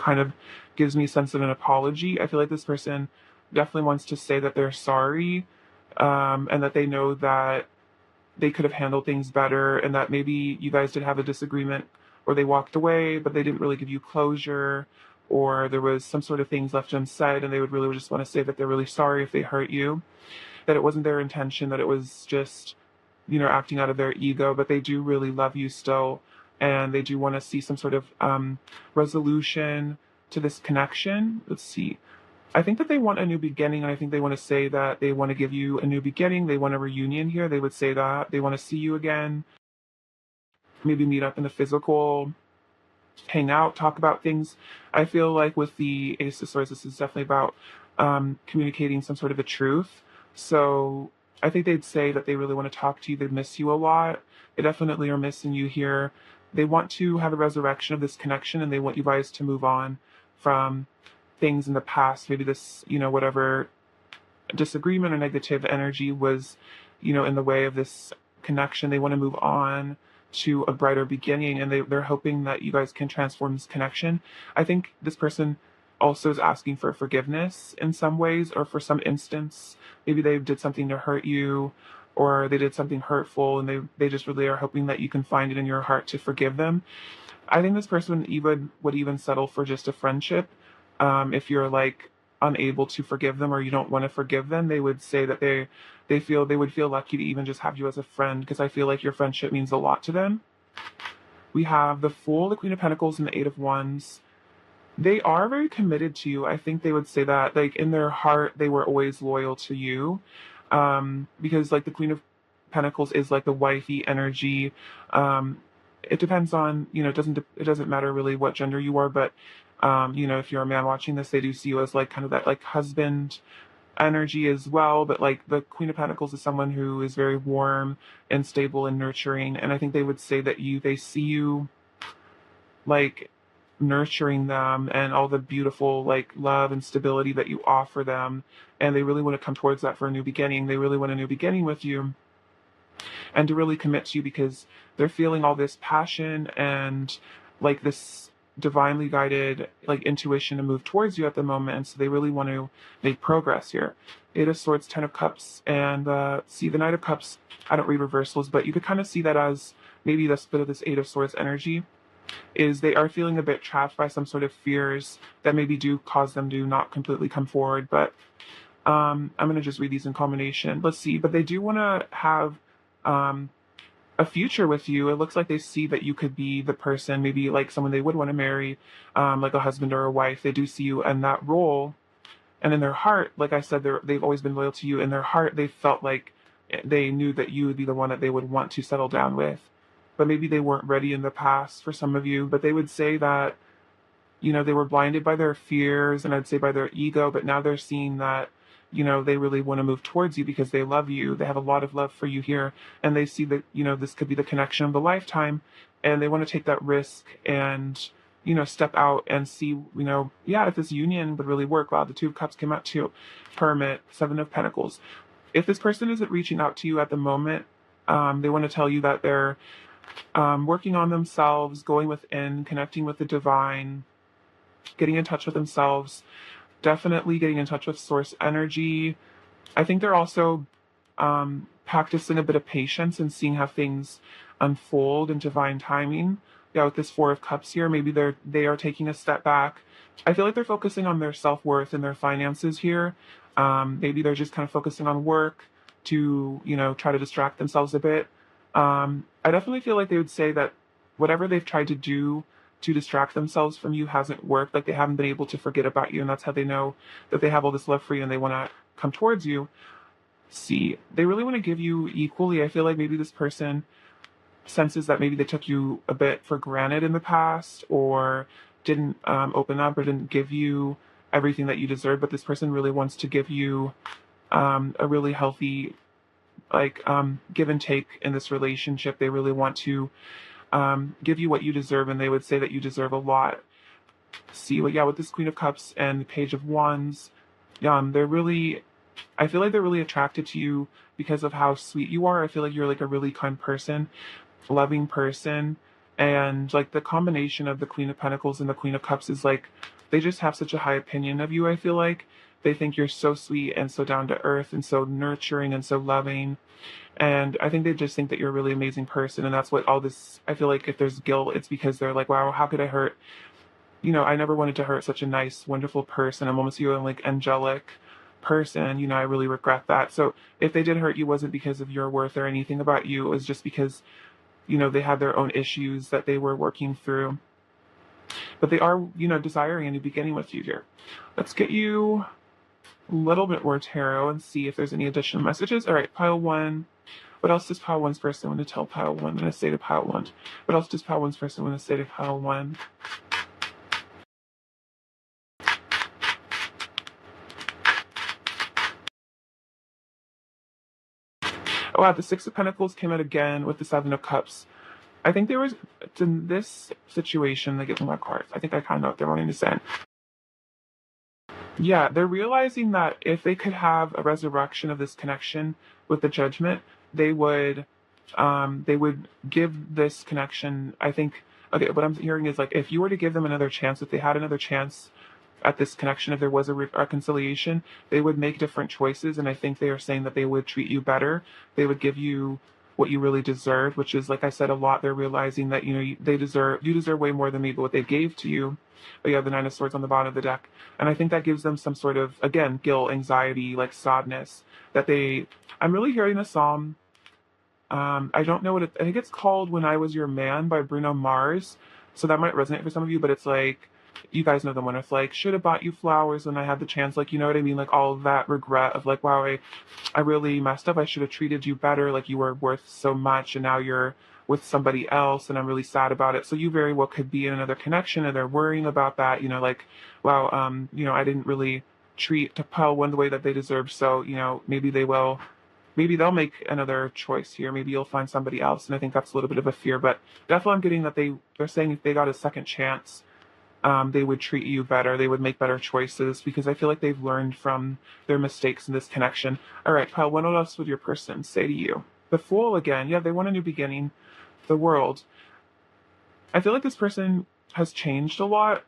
kind of gives me a sense of an apology. I feel like this person definitely wants to say that they're sorry, and that they know that they could have handled things better, and that maybe you guys did have a disagreement or they walked away, but they didn't really give you closure, or there was some sort of things left unsaid, and they would really just want to say that they're really sorry if they hurt you, that it wasn't their intention, that it was just, acting out of their ego, but they do really love you still, and they do want to see some sort of resolution to this connection. Let's see. I think that they want a new beginning, and I think they want to say that they want to give you a new beginning. They want a reunion here. They would say that. They want to see you again, maybe meet up in the physical, hang out, talk about things. I feel like with the Ace of Swords, this is definitely about communicating some sort of a truth. So I think they'd say that they really want to talk to you. They miss you a lot. They definitely are missing you here. They want to have a resurrection of this connection, and they want you guys to move on from things in the past. Maybe this, whatever disagreement or negative energy was, in the way of this connection. They want to move on to a brighter beginning, and they're hoping that you guys can transform this connection. I think this person also is asking for forgiveness in some ways, or for some instance. Maybe they did something to hurt you, or they did something hurtful, and they just really are hoping that you can find it in your heart to forgive them. I think this person would even settle for just a friendship. If you're like unable to forgive them, or you don't want to forgive them, they would say that they would feel lucky to even just have you as a friend, because I feel like your friendship means a lot to them. We have the Fool, the Queen of Pentacles, and the Eight of Wands. They are very committed to you. I think they would say that, like, in their heart, they were always loyal to you. Because like the Queen of Pentacles is like the wifey energy. It depends on, it doesn't matter really what gender you are, but if you're a man watching this, they do see you as like kind of that like husband energy as well. But like the Queen of Pentacles is someone who is very warm and stable and nurturing, and I think they would say that they see you like nurturing them and all the beautiful like love and stability that you offer them, and they really want to come towards that for a new beginning. They really want a new beginning with you, and to really commit to you, because they're feeling all this passion and like this divinely guided like intuition to move towards you at the moment. And so they really want to make progress here. Eight of Swords, Ten of Cups, and see the Knight of Cups. I don't read reversals, but you could kind of see that as maybe this bit of this Eight of Swords energy is they are feeling a bit trapped by some sort of fears that maybe do cause them to not completely come forward. But I'm going to just read these in combination. Let's see. But they do want to have a future with you. It looks like they see that you could be the person, maybe like someone they would want to marry, like a husband or a wife. They do see you in that role. And in their heart, like I said, they've always been loyal to you. In their heart, they felt like they knew that you would be the one that they would want to settle down with. But maybe they weren't ready in the past for some of you. But they would say that, they were blinded by their fears, and I'd say by their ego. But now they're seeing that, they really want to move towards you because they love you. They have a lot of love for you here. And they see that, this could be the connection of the lifetime. And they want to take that risk and, step out and see, if this union would really work. Wow, the Two of Cups came out too. Hermit, Seven of Pentacles. If this person isn't reaching out to you at the moment, they want to tell you that they're working on themselves, going within, connecting with the divine, getting in touch with themselves, definitely getting in touch with source energy. I think they're also practicing a bit of patience and seeing how things unfold in divine timing. Yeah, with this Four of Cups here, maybe they are taking a step back. I feel like they're focusing on their self-worth and their finances here. Maybe they're just kind of focusing on work to, try to distract themselves a bit. I definitely feel like they would say that whatever they've tried to do to distract themselves from you hasn't worked. Like they haven't been able to forget about you, and that's how they know that they have all this love for you and they want to come towards you. See, they really want to give you equally. I feel like maybe this person senses that maybe they took you a bit for granted in the past, or didn't open up, or didn't give you everything that you deserve. But this person really wants to give you a really healthy give and take in this relationship. They really want to give you what you deserve, and they would say that you deserve a lot. See, but yeah, with this Queen of Cups and the Page of Wands, I feel like they're really attracted to you because of how sweet you are. I feel like you're like a really kind person, loving person, and like the combination of the Queen of Pentacles and the Queen of Cups is like they just have such a high opinion of you, I feel like. They think you're so sweet and so down to earth and so nurturing and so loving. And I think they just think that you're a really amazing person. And that's what all this, I feel like if there's guilt, it's because they're like, wow, how could I hurt? I never wanted to hurt such a nice, wonderful person. I'm almost you, like angelic person. I really regret that. So if they did hurt you, wasn't because of your worth or anything about you. It was just because, they had their own issues that they were working through. But they are, desiring a new beginning with you here. Let's get you a little bit more tarot and see if there's any additional messages. All right, pile one. What else does pile one's person want to tell pile one? I'm going to say to pile one. What else does pile one's person want to say to pile one? Oh, wow, the Six of Pentacles came out again with the Seven of Cups. I think there was, in this situation, they get my cards. I think I kind of know what they're wanting to say. Yeah, they're realizing that if they could have a resurrection of this connection with the Judgment, they would give this connection, I think, okay, what I'm hearing is like, if you were to give them another chance, if they had another chance at this connection, if there was a reconciliation, they would make different choices. And I think they are saying that they would treat you better. They would give you what you really deserve, which is, like I said, a lot. They're realizing that, you deserve way more than maybe what they gave to you. But you have the Nine of Swords on the bottom of the deck. And I think that gives them some sort of, again, guilt, anxiety, like sadness I'm really hearing a psalm. I don't know I think it's called When I Was Your Man by Bruno Mars. So that might resonate for some of you, but it's like, you guys know the one with like, should have bought you flowers when I had the chance. Like, you know what I mean? Like all of that regret of like, wow, I really messed up. I should have treated you better. Like you were worth so much and now you're with somebody else and I'm really sad about it. So you very well could be in another connection and they're worrying about that, like, wow, I didn't really treat Pile one the way that they deserve. So, maybe they'll make another choice here. Maybe you'll find somebody else. And I think that's a little bit of a fear, but definitely I'm getting that they're saying if they got a second chance, they would treat you better. They would make better choices because I feel like they've learned from their mistakes in this connection. All right, Pile, what else would your person say to you? The Fool again. Yeah, they want a new beginning. The World. I feel like this person has changed a lot.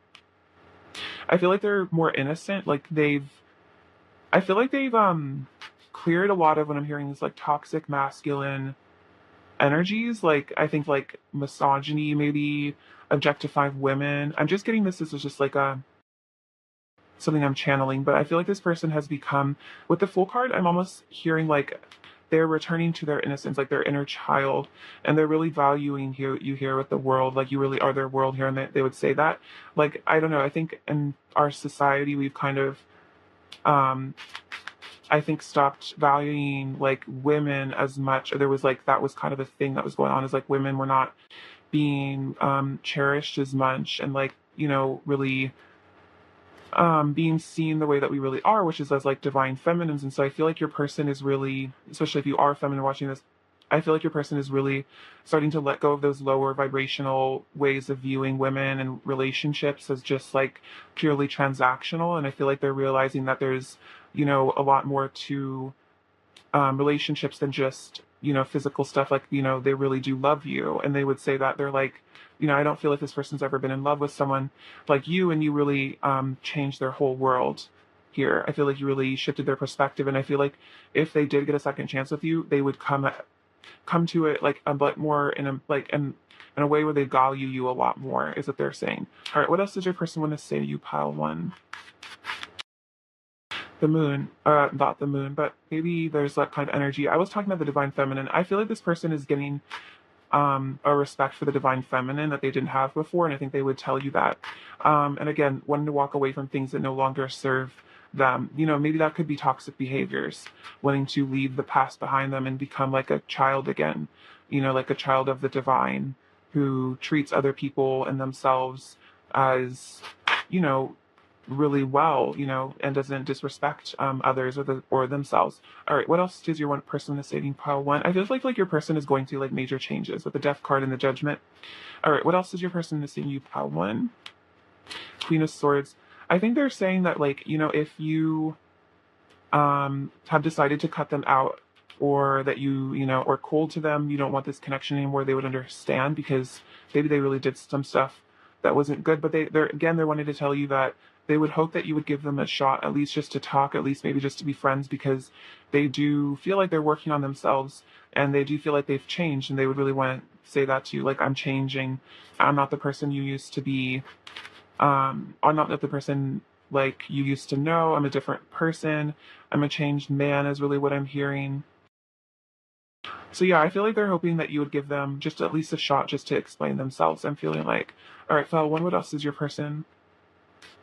I feel like they're more innocent. I feel like they've cleared a lot of what I'm hearing is like toxic masculine energies. Like I think like misogyny, maybe objectifying women. I'm just getting this as just like something I'm channeling, but I feel like this person has become, with the Fool card, I'm almost hearing like they're returning to their innocence, like their inner child, and they're really valuing you here with the world. Like you really are their world here, and they would say that. Like, I don't know, I think in our society we've kind of I think stopped valuing like women as much. There was like that was kind of a thing that was going on, is like women were not being cherished as much and like, really being seen the way that we really are, which is as like divine feminines. And so I feel like your person is really, especially if you are feminine watching this, I feel like your person is really starting to let go of those lower vibrational ways of viewing women and relationships as just like purely transactional. And I feel like they're realizing that there's, a lot more to relationships than just, physical stuff. Like, they really do love you. And they would say that they're like, I don't feel like this person's ever been in love with someone like you, and you really changed their whole world here. I feel like you really shifted their perspective. And I feel like if they did get a second chance with you, they would come to it like a bit more in a way where they value you a lot more, is what they're saying. All right, what else does your person want to say to you, Pile one? The Moon, not the Moon, but maybe there's that kind of energy. I was talking about the divine feminine. I feel like this person is getting a respect for the divine feminine that they didn't have before, and I think they would tell you that. And again, wanting to walk away from things that no longer serve them. Maybe that could be toxic behaviors, wanting to leave the past behind them and become like a child again, like a child of the divine who treats other people and themselves as, really well, and doesn't disrespect others or themselves. All right, what else does your one person in the saving pile want? I feel like your person is going through like major changes with the Death card and the Judgment. All right, what else does your person in the saving pile want? Queen of Swords. I think they're saying that like, if you have decided to cut them out, or that or cold to them, you don't want this connection anymore, they would understand, because maybe they really did some stuff that wasn't good. But they're wanting to tell you that they would hope that you would give them a shot, at least just to talk, at least maybe just to be friends, because they do feel like they're working on themselves and they do feel like they've changed, and they would really want to say that to you, like, I'm changing. I'm not the person you used to be. I'm not the person like you used to know. I'm a different person. I'm a changed man is really what I'm hearing. So yeah, I feel like they're hoping that you would give them just at least a shot just to explain themselves. I'm feeling like, all right, Fel, one, what else does your person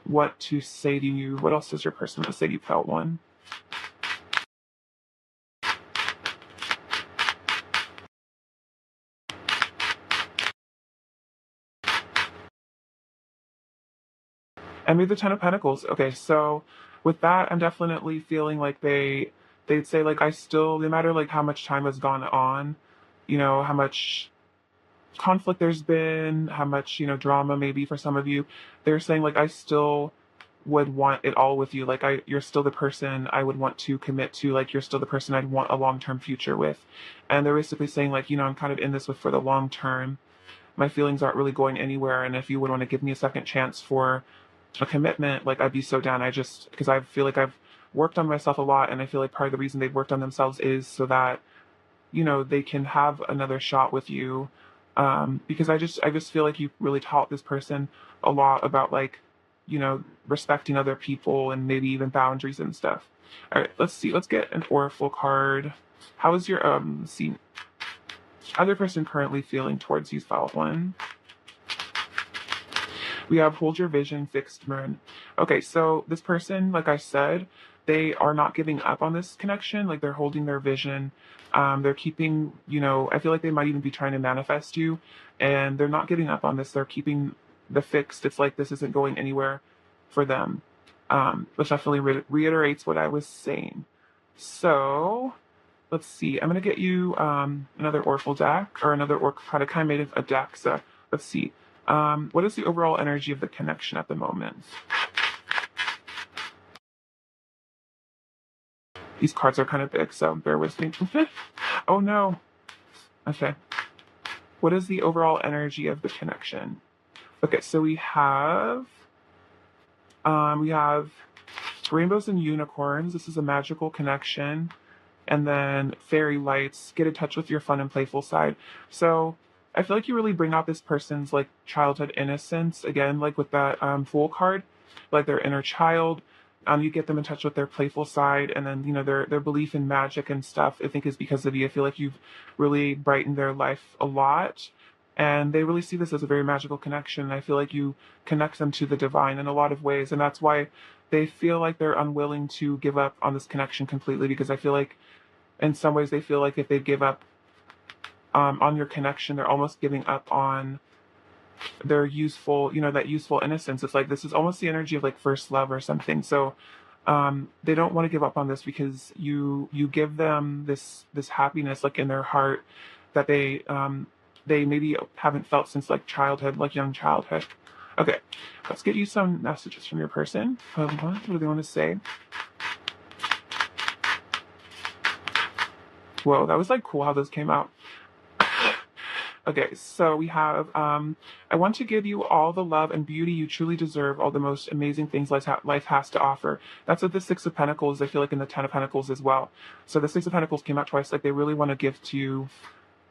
what to say to you? What else does your person want to say to you, Fel one? And maybe the Ten of Pentacles. Okay, so with that, I'm definitely feeling like they'd say like I still, no matter like how much time has gone on, how much conflict there's been, how much, drama maybe for some of you, they're saying like I still would want it all with you. Like you're still the person I would want to commit to, like you're still the person I'd want a long-term future with. And they're basically saying like, I'm kind of in this with for the long term. My feelings aren't really going anywhere, and if you would want to give me a second chance for a commitment, like I'd be so down. Because I feel like I've worked on myself a lot, and I feel like part of the reason they've worked on themselves is so that they can have another shot with you. Because I just feel like you really taught this person a lot about like, respecting other people and maybe even boundaries and stuff. All right, let's see. Let's get an oracle card. How is your see other person currently feeling towards you, foul one? We have hold your vision, fixed moon. Okay, so this person, like I said, they are not giving up on this connection. Like they're holding their vision. They're keeping, I feel like they might even be trying to manifest you, and they're not giving up on this. They're keeping the fixed. It's like this isn't going anywhere for them, which definitely reiterates what I was saying. So let's see. I'm gonna get you another oracle deck, or another oracle kind of made of a deck. So let's see. What is the overall energy of the connection at the moment? These cards are kind of big, so bear with me. Oh no. Okay. What is the overall energy of the connection? Okay, so we have rainbows and unicorns. This is a magical connection. And then fairy lights, get in touch with your fun and playful side. So I feel like you really bring out this person's like childhood innocence again, like with that Fool card, like their inner child. You get them in touch with their playful side, and then their belief in magic and stuff. I think is because of you. I feel like you've really brightened their life a lot, and they really see this as a very magical connection. I feel like you connect them to the divine in a lot of ways, and that's why they feel like they're unwilling to give up on this connection completely, because I feel like in some ways they feel like if they give up on your connection, they're almost giving up on their useful, that useful innocence. It's like this is almost the energy of like first love or something. So they don't want to give up on this, because you give them this happiness like in their heart that they maybe haven't felt since like childhood, like young childhood. Okay, let's get you some messages from your person. What do they want to say? Whoa, that was like cool how those came out. Okay, so we have, I want to give you all the love and beauty you truly deserve, all the most amazing things life has to offer. That's what the Six of Pentacles, I feel like in the Ten of Pentacles as well. So the Six of Pentacles came out twice, like they really want to give to you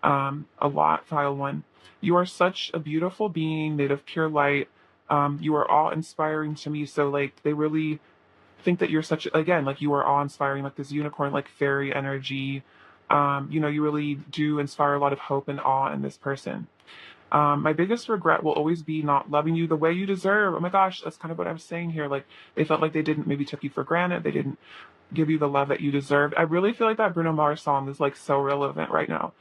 a lot, file one. You are such a beautiful being made of pure light. You are awe-inspiring to me, so like they really think that you're such, again, like you are awe-inspiring, like this unicorn, like fairy energy. You really do inspire a lot of hope and awe in this person. My biggest regret will always be not loving you the way you deserve. Oh my gosh, that's kind of what I'm saying here. Like they felt like they didn't maybe took you for granted. They didn't give you the love that you deserved. I really feel like that Bruno Mars song is like so relevant right now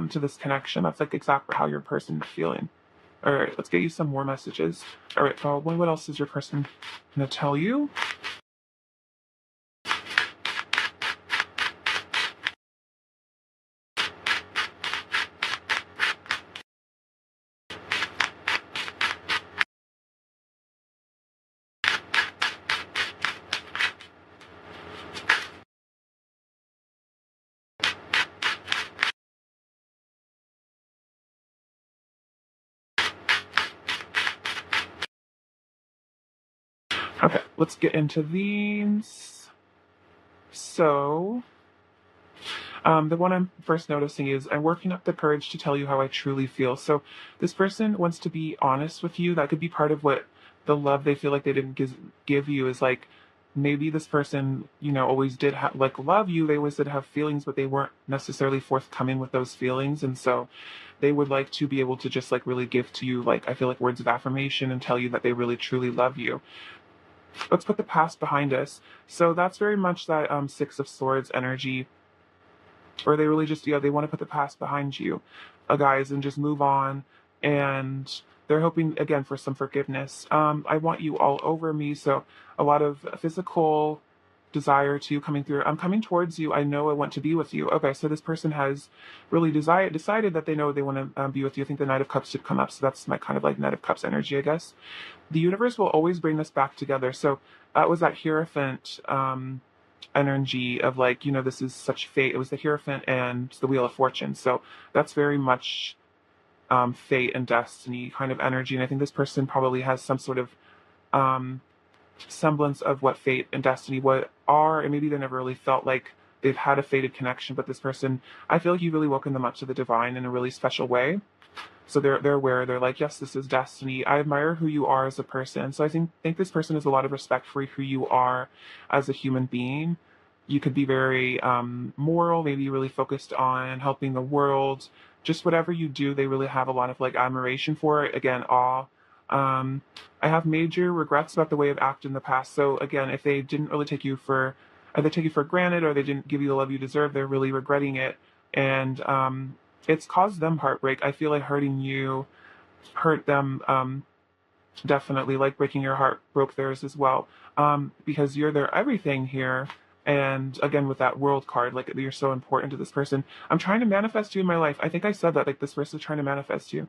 to this connection. That's like exactly how your person is feeling. All right, let's get you some more messages. All right, probably what else is your person gonna tell you? Okay, let's get into these. So, the one I'm first noticing is I'm working up the courage to tell you how I truly feel. So, this person wants to be honest with you. That could be part of what the love they feel like they didn't give you is like maybe this person, always did like love you. They always did have feelings, but they weren't necessarily forthcoming with those feelings. And so they would like to be able to just like really give to you, like, I feel like words of affirmation and tell you that they really truly love you. Let's put the past behind us. So that's very much that Six of Swords energy, or they really just, they want to put the past behind you, guys, and just move on. And they're hoping again for some forgiveness. I want you all over me. So a lot of physical desire to coming through. I'm coming towards you. I know I want to be with you. Okay, so this person has really decided that they know they want to be with you. I think the Knight of Cups should come up. So that's my kind of like Knight of Cups energy, I guess. The universe will always bring us back together. So that was that Hierophant energy of like, this is such fate. It was the Hierophant and the Wheel of Fortune. So that's very much fate and destiny kind of energy. And I think this person probably has some sort of semblance of what fate and destiny what are, and maybe they never really felt like they've had a fated connection. But this person, I feel like you really woken them up to the divine in a really special way. So they're aware. They're like, yes, this is destiny. I admire who you are as a person. So I think this person has a lot of respect for who you are as a human being. You could be very moral, maybe really focused on helping the world. Just whatever you do, they really have a lot of like admiration for it. Again, awe. I have major regrets about the way I've acted in the past. So again, if they didn't really take you for, either take you for granted or they didn't give you the love you deserve, they're really regretting it. And it's caused them heartbreak. I feel like hurting you hurt them, definitely, like breaking your heart broke theirs as well, because you're their everything here. And again, with that world card, like you're so important to this person. I'm trying to manifest you in my life. I think I said that, like this person is trying to manifest you.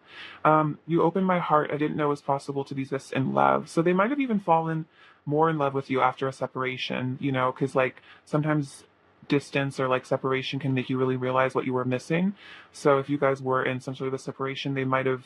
You opened my heart. I didn't know it was possible to be this in love. So they might have even fallen more in love with you after a separation, because like sometimes distance or like separation can make you really realize what you were missing. So if you guys were in some sort of a separation, they might have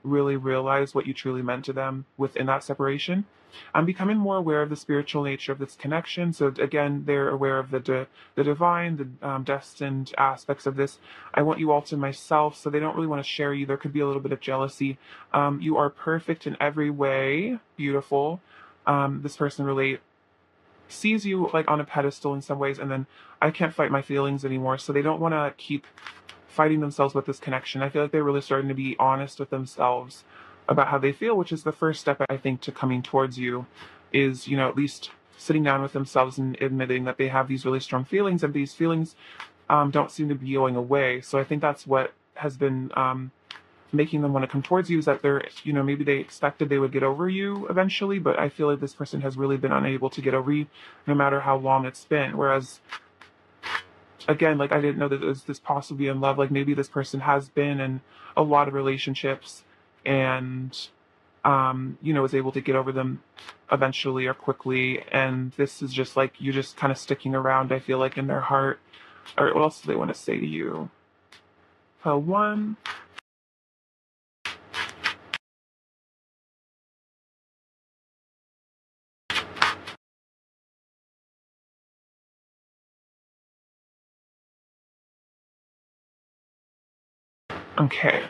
really realized what you truly meant to them within that separation. I'm becoming more aware of the spiritual nature of this connection. So again, they're aware of the divine, the destined aspects of this. I want you all to myself, so they don't really want to share you. There could be a little bit of jealousy. You are perfect in every way, beautiful. This person really sees you like on a pedestal in some ways, and then I can't fight my feelings anymore. So they don't want to keep fighting themselves with this connection. I feel like they're really starting to be honest with themselves about how they feel, which is the first step, I think, to coming towards you, is, at least sitting down with themselves and admitting that they have these really strong feelings, and these feelings don't seem to be going away. So I think that's what has been making them want to come towards you, is that they're, maybe they expected they would get over you eventually, but I feel like this person has really been unable to get over you no matter how long it's been. Whereas again, like I didn't know that it was this possibly in love. Like maybe this person has been in a lot of relationships and was able to get over them eventually or quickly. And this is just like you just kind of sticking around, I feel like, in their heart. Or what else do they want to say to you? One. Okay.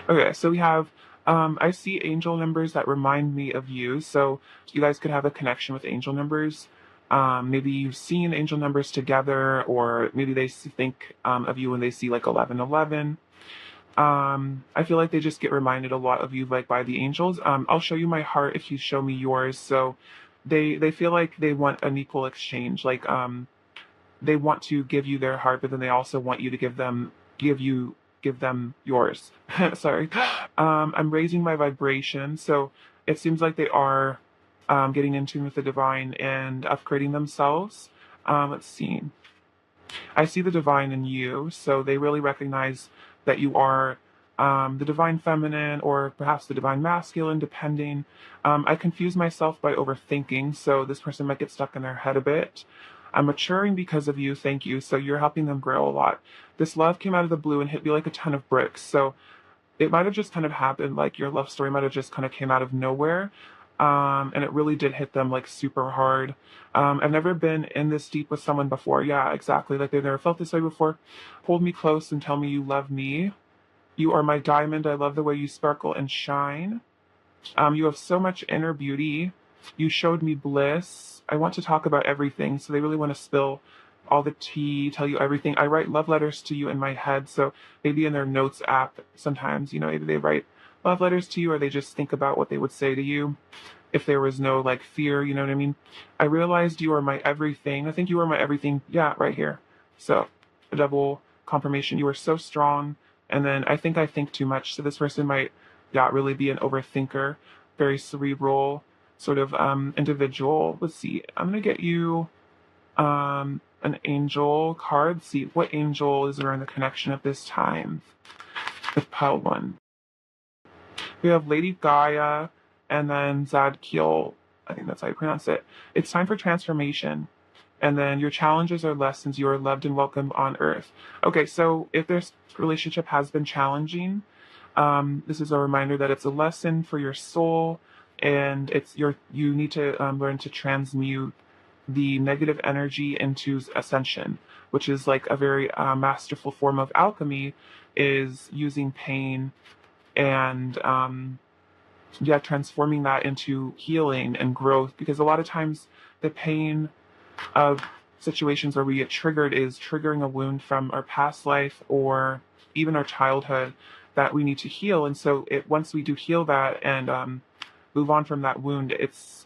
Okay, so we have, I see angel numbers that remind me of you. So you guys could have a connection with angel numbers. Maybe you've seen angel numbers together, or maybe they think of you when they see like 1111. I feel like they just get reminded a lot of you, like by the angels. I'll show you my heart if you show me yours. So they feel like they want an equal exchange. Like they want to give you their heart, but then they also want you to give them yours. Sorry. I'm raising my vibration, so it seems like they are getting in tune with the divine and upgrading themselves. Let's see. I see the divine in you, so they really recognize that you are the divine feminine or perhaps the divine masculine, depending. I confuse myself by overthinking, so this person might get stuck in their head a bit. I'm maturing because of you. Thank you. So you're helping them grow a lot. This love came out of the blue and hit me like a ton of bricks. So it might have just kind of happened, like your love story might have just kind of came out of nowhere. And it really did hit them like super hard. I've never been in this deep with someone before. Yeah, exactly. Like they've never felt this way before. Hold me close and tell me you love me. You are my diamond. I love the way you sparkle and shine. You have so much inner beauty. You showed me bliss. I want to talk about everything. So they really want to spill all the tea, tell you everything. I write love letters to you in my head. So maybe in their notes app, sometimes, maybe they write love letters to you or they just think about what they would say to you if there was no like fear, you know what I mean? I realized you are my everything. I think you are my everything. Yeah, right here. So a double confirmation. You are so strong. And then I think too much. So this person might not really be an overthinker, very cerebral sort of individual. Let's see. I'm gonna get you an angel card. Let's see what angel is around the connection at this time with pile one. We have Lady Gaia and then Zadkiel. I think that's how you pronounce it. It's time for transformation. And then your challenges are lessons. You are loved and welcome on earth. Okay, so if this relationship has been challenging, this is a reminder that it's a lesson for your soul, and you need to learn to transmute the negative energy into ascension, which is like a very masterful form of alchemy, is using pain and transforming that into healing and growth. Because a lot of times the pain of situations where we get triggered is triggering a wound from our past life or even our childhood that we need to heal. And so once we do heal that and move on from that wound,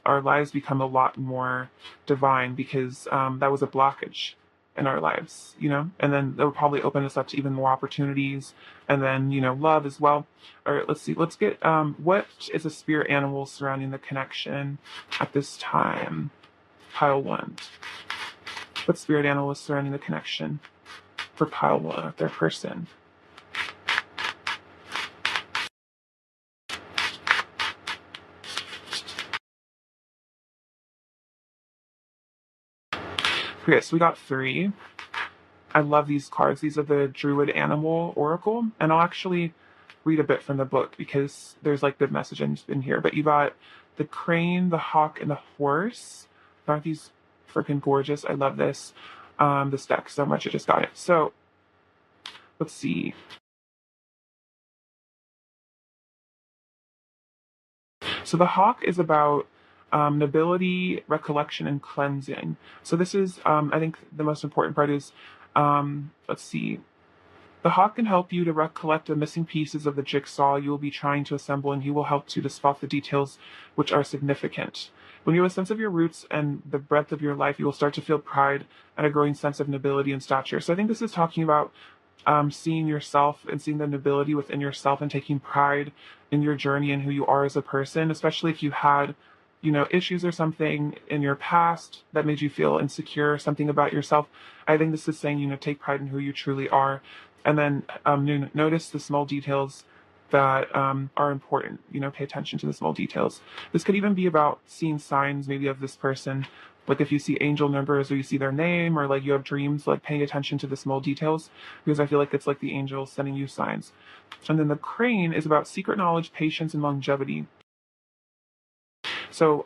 our lives become a lot more divine because that was a blockage in our lives, and then that would probably open us up to even more opportunities and then, love as well. All right, let's see. Let's get, what is a spirit animal surrounding the connection at this time? Pile one. What spirit animal is surrounding the connection for pile one of their person? Okay, so we got three. I love these cards. These are the Druid Animal Oracle. And I'll actually read a bit from the book because there's like good message in here. But you got the crane, the hawk, and the horse. Aren't these freaking gorgeous? I love this deck so much. I just got it. So let's see. So the hawk is about nobility, recollection, and cleansing. So this is, I think the most important part is, let's see. The hawk can help you to recollect the missing pieces of the jigsaw you will be trying to assemble, and he will help to spot the details which are significant. When you have a sense of your roots and the breadth of your life, you will start to feel pride and a growing sense of nobility and stature. So I think this is talking about seeing yourself and seeing the nobility within yourself and taking pride in your journey and who you are as a person, especially if you had, issues or something in your past that made you feel insecure, something about yourself. I think this is saying, take pride in who you truly are. And then notice the small details that are important, pay attention to the small details. This could even be about seeing signs maybe of this person. Like if you see angel numbers or you see their name or like you have dreams, like paying attention to the small details, because I feel like it's like the angels sending you signs. And then the crane is about secret knowledge, patience, and longevity. So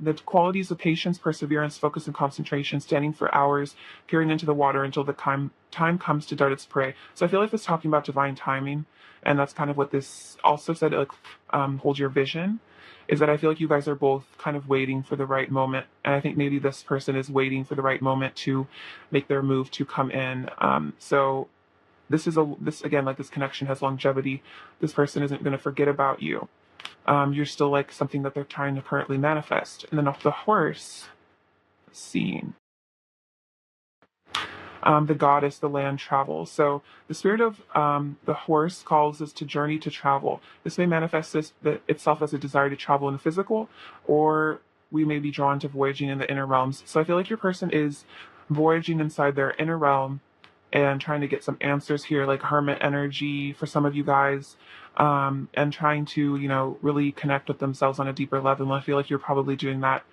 the qualities of patience, perseverance, focus, and concentration, standing for hours, peering into the water until the time comes to dart its prey. So I feel like it's talking about divine timing, and that's kind of what this also said, like hold your vision, is that I feel like you guys are both kind of waiting for the right moment. And I think maybe this person is waiting for the right moment to make their move to come in. So this again, like this connection has longevity. This person isn't going to forget about you. You're still like something that they're trying to currently manifest. And then off the horse, scene. The goddess, the land travels. So the spirit of the horse calls us to journey to travel. This may manifest itself as a desire to travel in the physical, or we may be drawn to voyaging in the inner realms. So I feel like your person is voyaging inside their inner realm and trying to get some answers here, like hermit energy for some of you guys, and trying to, really connect with themselves on a deeper level. And I feel like you're probably doing that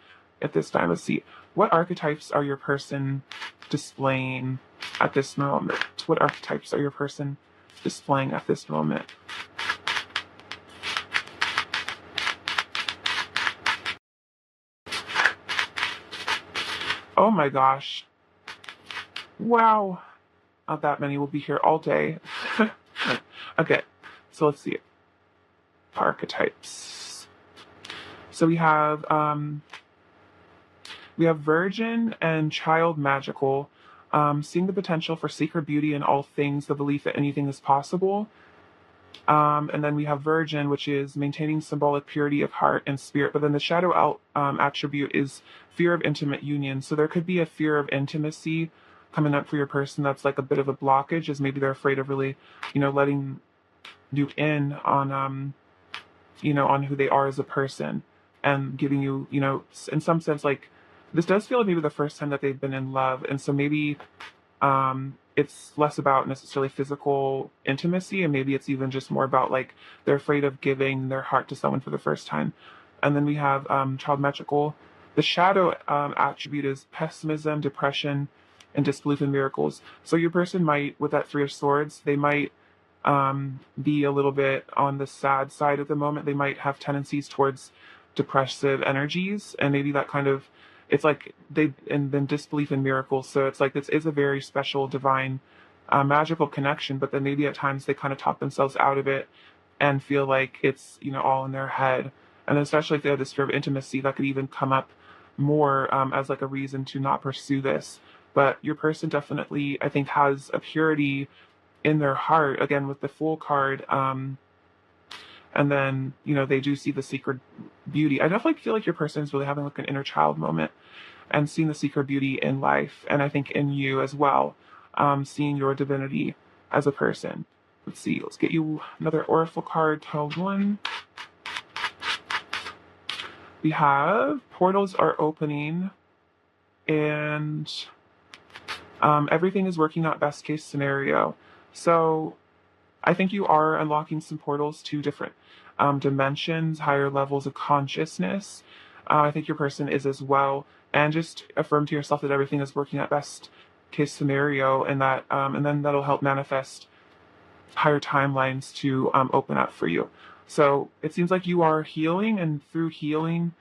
at this time. Let's see. What archetypes are your person displaying at this moment? What archetypes are your person displaying at this moment? Oh my gosh. Wow. Not that many will be here all day. Okay, so let's see. Archetypes. So we have Virgin and Child Magical, seeing the potential for secret beauty in all things, the belief that anything is possible. And then we have Virgin, which is maintaining symbolic purity of heart and spirit. But then the shadow attribute is fear of intimate union. So there could be a fear of intimacy coming up for your person that's like a bit of a blockage, as maybe they're afraid of really, letting you in on, on who they are as a person, and giving you, in some sense, like, this does feel like maybe the first time that they've been in love. And so maybe it's less about necessarily physical intimacy, and maybe it's even just more about like they're afraid of giving their heart to someone for the first time. And then we have Child Magical. The shadow attribute is pessimism, depression, and disbelief in miracles. So your person might, with that Three of Swords, they might be a little bit on the sad side at the moment. They might have tendencies towards depressive energies, and maybe that kind of, it's like and then disbelief in miracles. So it's like this is a very special, divine, magical connection, but then maybe at times they kind of talk themselves out of it and feel like it's, all in their head. And especially if they have this fear of intimacy, that could even come up more as like a reason to not pursue this. But your person definitely, I think, has a purity in their heart, again, with the Fool card. And then, they do see the secret beauty. I definitely feel like your person is really having like an inner child moment and seeing the secret beauty in life. And I think in you as well, seeing your divinity as a person. Let's see, let's get you another Oracle card, 12-1. We have portals are opening, and everything is working out best case scenario. So I think you are unlocking some portals to different dimensions, higher levels of consciousness. I think your person is as well. And just affirm to yourself that everything is working at best case scenario, and that, and then that'll help manifest higher timelines to open up for you. So it seems like you are healing, and through healing,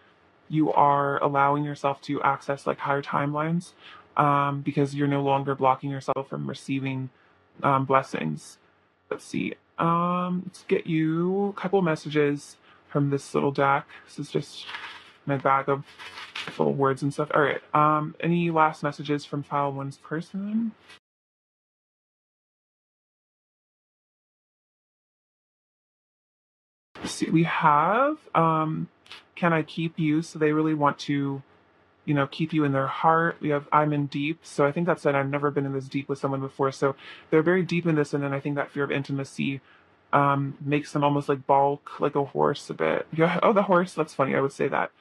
you are allowing yourself to access like higher timelines, because you're no longer blocking yourself from receiving blessings. Let's see. Let's get you a couple messages from this little deck. This is just my bag of full of words and stuff. All right. Any last messages from File 1's person? Let's see. We have Can I Keep You? So they really want to, keep you in their heart. We have I'm in deep. So I think that's it. I've never been in this deep with someone before. So they're very deep in this. And then I think that fear of intimacy makes them almost like balk, like a horse a bit. Yeah. Oh, the horse. That's funny. I would say that.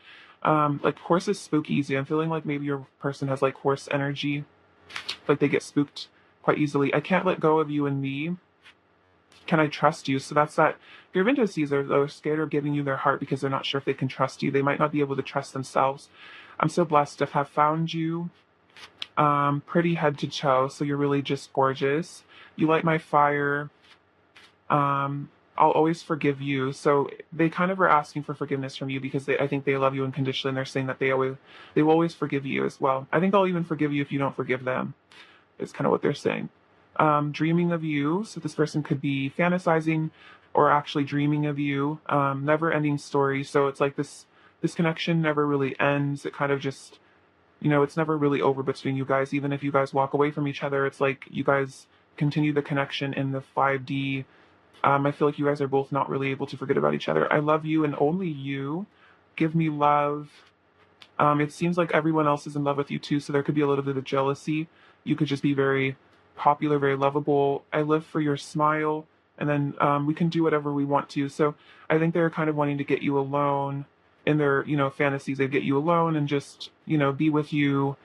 Like horses spook easy. I'm feeling like maybe your person has like horse energy. Like they get spooked quite easily. I can't let go of you and me. Can I trust you? So that's that. Fear of intimacy, they're scared of giving you their heart because they're not sure if they can trust you. They might not be able to trust themselves. I'm so blessed to have found you. Pretty head to toe. So you're really just gorgeous. You light my fire. I'll always forgive you. So they kind of are asking for forgiveness from you because I think they love you unconditionally, and they're saying that they will always forgive you as well. I think they'll even forgive you if you don't forgive them. Is kind of what they're saying. Dreaming of you. So this person could be fantasizing or actually dreaming of you. Never ending story. So it's like this connection never really ends. It kind of just, it's never really over between you guys. Even if you guys walk away from each other, it's like you guys continue the connection in the 5D. I feel like you guys are both not really able to forget about each other. I love you and only you. Give me love. It seems like everyone else is in love with you too, so there could be a little bit of jealousy. You could just be very popular, very lovable. I live for your smile, and then we can do whatever we want to. So I think they're kind of wanting to get you alone in their, fantasies. They get you alone and just, be with you.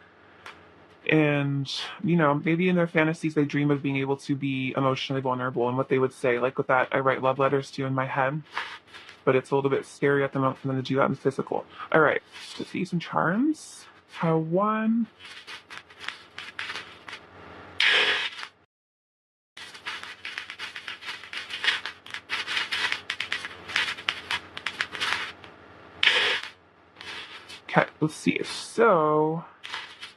And, maybe in their fantasies, they dream of being able to be emotionally vulnerable. And what they would say, like with that, I write love letters to in my head. but it's a little bit scary at the moment for them to do that in the physical. All right, let's see some charms. Pile 1. Okay, let's see. So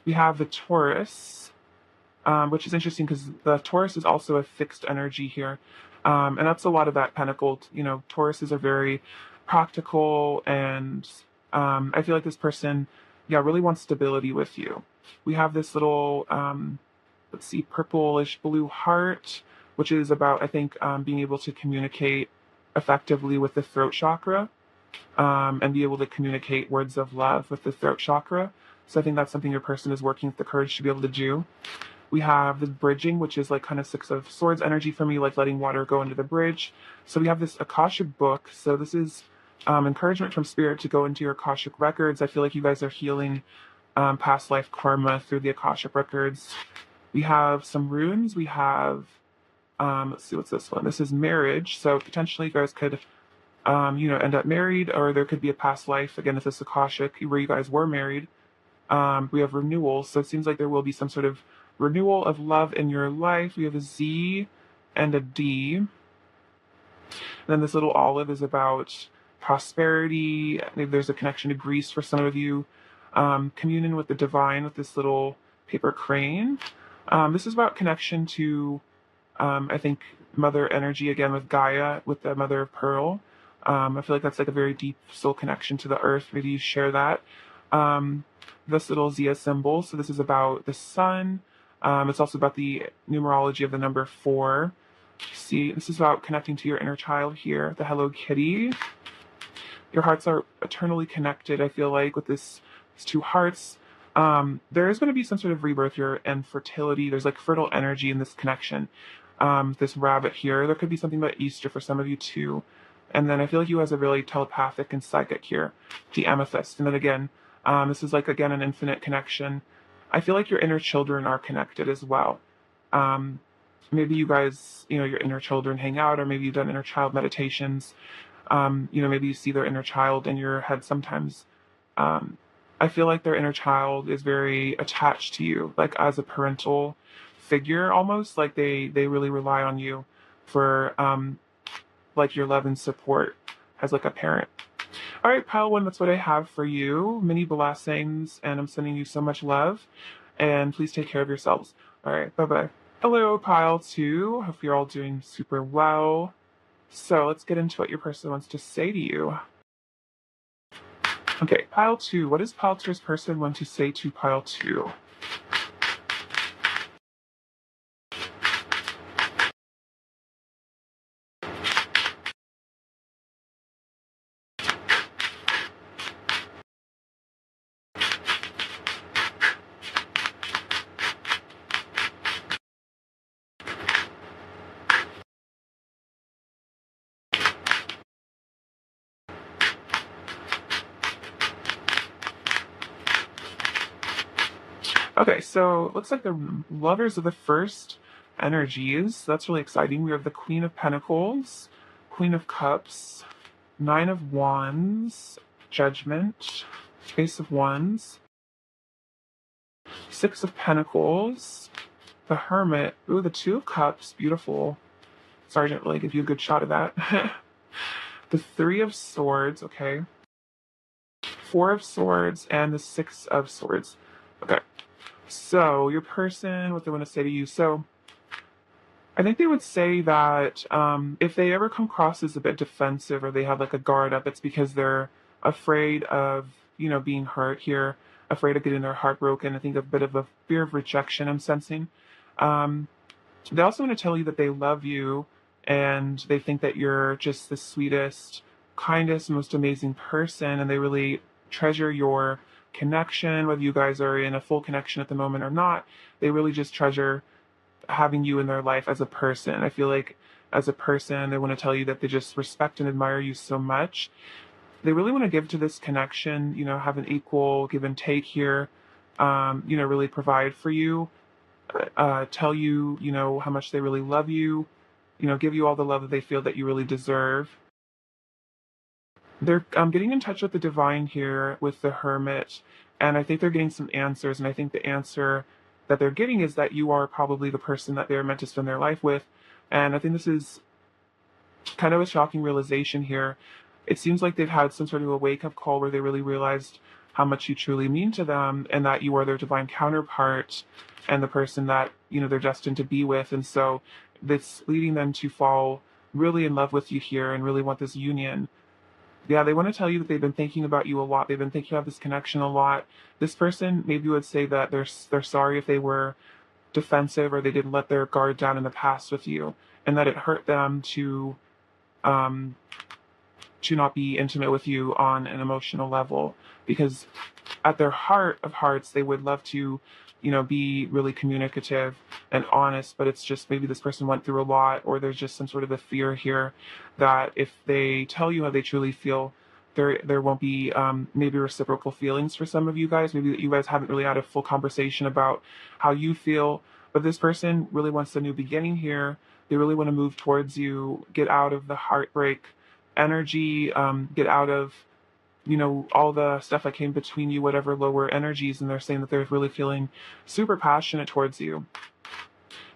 we have the Taurus, which is interesting because the Taurus is also a fixed energy here. And that's a lot of that pentacle. You know, Tauruses are very practical, and I feel like this person, yeah, really wants stability with you. We have this little, let's see, purplish blue heart, which is about, I think, being able to communicate effectively with the throat chakra, and be able to communicate words of love with the throat chakra. So I think that's something your person is working with the courage to be able to do. We have the bridging, which is like kind of Six of Swords energy for me, like letting water go into the bridge. So we have this Akashic book. So this is encouragement from spirit to go into your Akashic records. I feel like you guys are healing past life karma through the Akashic records. We have some runes. We have, let's see, what's this one? This is marriage. So potentially you guys could, end up married, or there could be a past life, again, if this is Akashic, where you guys were married. We have renewal. So it seems like there will be some sort of renewal of love in your life. We have a Z and a D. And then this little olive is about prosperity. Maybe there's a connection to Greece for some of you. Communion with the divine with this little paper crane. This is about connection to, I think, mother energy, again, with Gaia, with the mother of pearl. I feel like that's like a very deep soul connection to the earth. Maybe you share that. This little Zia symbol. So this is about the sun. It's also about the numerology of the number 4. See, this is about connecting to your inner child here, the Hello Kitty. Your hearts are eternally connected, I feel like, with these 2 hearts. There is going to be some sort of rebirth here and fertility. There's like fertile energy in this connection. This rabbit here. There could be something about Easter for some of you too. And then I feel like you has a really telepathic and psychic here, the amethyst. And then again, this is like, again, an infinite connection. I feel like your inner children are connected as well. Maybe you guys, your inner children hang out, or maybe you've done inner child meditations. Maybe you see their inner child in your head sometimes. I feel like their inner child is very attached to you, like as a parental figure almost. Like they really rely on you for like your love and support as like a parent. All right, pile 1, that's what I have for you. Many blessings, and I'm sending you so much love. And please take care of yourselves. All right, bye-bye. Hello, pile 2. Hope you're all doing super well. So let's get into what your person wants to say to you. Okay, pile 2. What does pile 2's person want to say to pile 2? Okay, so it looks like the lovers of the first energies. That's really exciting. We have the Queen of Pentacles, Queen of Cups, 9 of Wands, Judgment, Ace of Wands, 6 of Pentacles, the Hermit. Ooh, the 2 of Cups, beautiful. Sorry, I didn't really give you a good shot of that. The 3 of Swords, okay. 4 of Swords, and the 6 of Swords. Okay. So, your person, what they want to say to you. So, I think they would say that if they ever come across as a bit defensive, or they have like a guard up, it's because they're afraid of, being hurt here, afraid of getting their heart broken. I think a bit of a fear of rejection I'm sensing. They also want to tell you that they love you, and they think that you're just the sweetest, kindest, most amazing person, and they really treasure your connection, whether you guys are in a full connection at the moment or not. They really just treasure having you in their life as a person. I feel like as a person, they want to tell you that they just respect and admire you so much. They really want to give to this connection, have an equal give and take here, really provide for you, tell you, how much they really love you, give you all the love that they feel that you really deserve. They're getting in touch with the divine here with the Hermit, and I think they're getting some answers. And I think the answer that they're getting is that you are probably the person that they're meant to spend their life with. And I think this is kind of a shocking realization here. It seems like they've had some sort of a wake up call where they really realized how much you truly mean to them and that you are their divine counterpart and the person that, they're destined to be with. And so that's leading them to fall really in love with you here and really want this union. Yeah, they want to tell you that they've been thinking about you a lot. They've been thinking about this connection a lot. This person maybe would say that they're sorry if they were defensive or they didn't let their guard down in the past with you, and that it hurt them um, to not be intimate with you on an emotional level, because at their heart of hearts they would love to be really communicative and honest, but it's just maybe this person went through a lot, or there's just some sort of a fear here that if they tell you how they truly feel, there won't be maybe reciprocal feelings for some of you guys. Maybe that you guys haven't really had a full conversation about how you feel, but this person really wants a new beginning here. They really want to move towards you, get out of the heartbreak energy, get out of all the stuff that came between you, whatever lower energies, and they're saying that they're really feeling super passionate towards you.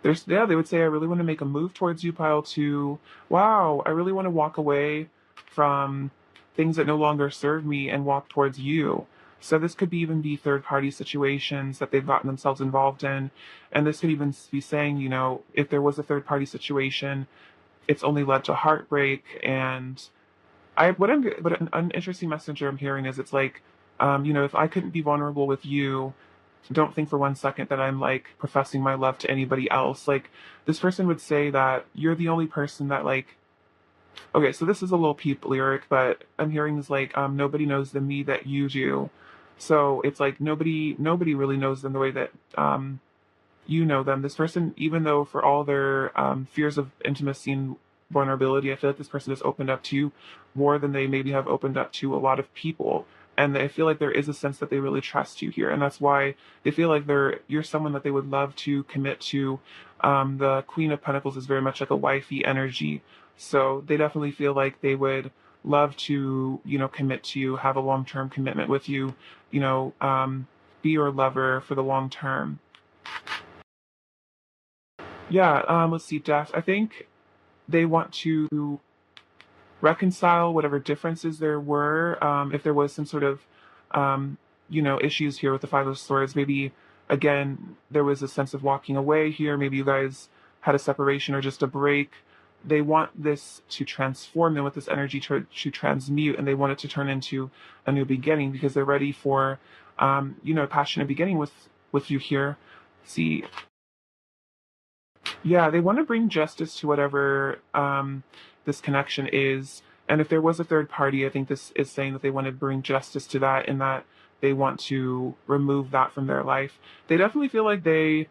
They would say, I really want to make a move towards you, pile two. Wow, I really want to walk away from things that no longer serve me and walk towards you. So this could even be third party situations that they've gotten themselves involved in. And this could even be saying, if there was a third party situation, it's only led to heartbreak. And what an interesting messenger I'm hearing is, it's like, if I couldn't be vulnerable with you, don't think for one second that I'm like professing my love to anybody else. Like, this person would say that you're the only person that, like, okay, so this is a little peep lyric, but I'm hearing is like, nobody knows the me that you do. So it's like nobody really knows them the way that you know them. This person, even though for all their fears of intimacy and vulnerability, I feel like this person has opened up to you more than they maybe have opened up to a lot of people. And I feel like there is a sense that they really trust you here, and that's why they feel like you're someone that they would love to commit to. The Queen of Pentacles is very much like a wifey energy, so they definitely feel like they would love to, commit to you, have a long-term commitment with you, be your lover for the long term. Yeah, let's see, Death. I think they want to reconcile whatever differences there were. If there was some sort of, issues here with the Five of Swords, maybe again there was a sense of walking away here. Maybe you guys had a separation or just a break. They want this to transform. They want this energy to transmute, and they want it to turn into a new beginning because they're ready for, a passionate beginning with you here. See, yeah, they want to bring justice to whatever this connection is. And if there was a third party, I think this is saying that they want to bring justice to that, and that they want to remove that from their life. They definitely feel like they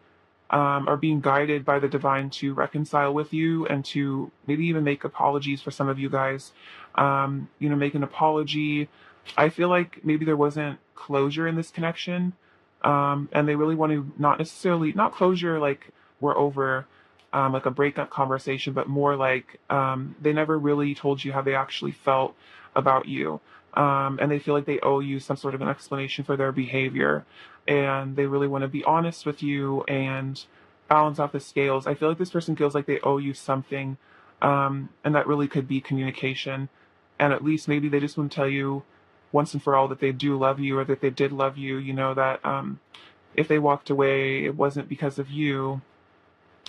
are being guided by the divine to reconcile with you and to maybe even make apologies for some of you guys. Make an apology. I feel like maybe there wasn't closure in this connection. And they really want to not closure like we're over, like a breakup conversation, but more like they never really told you how they actually felt about you. And they feel like they owe you some sort of an explanation for their behavior. And they really want to be honest with you and balance out the scales. I feel like this person feels like they owe you something. And that really could be communication. And at least maybe they just want to tell you once and for all that they do love you, or that they did love you, that if they walked away, it wasn't because of you.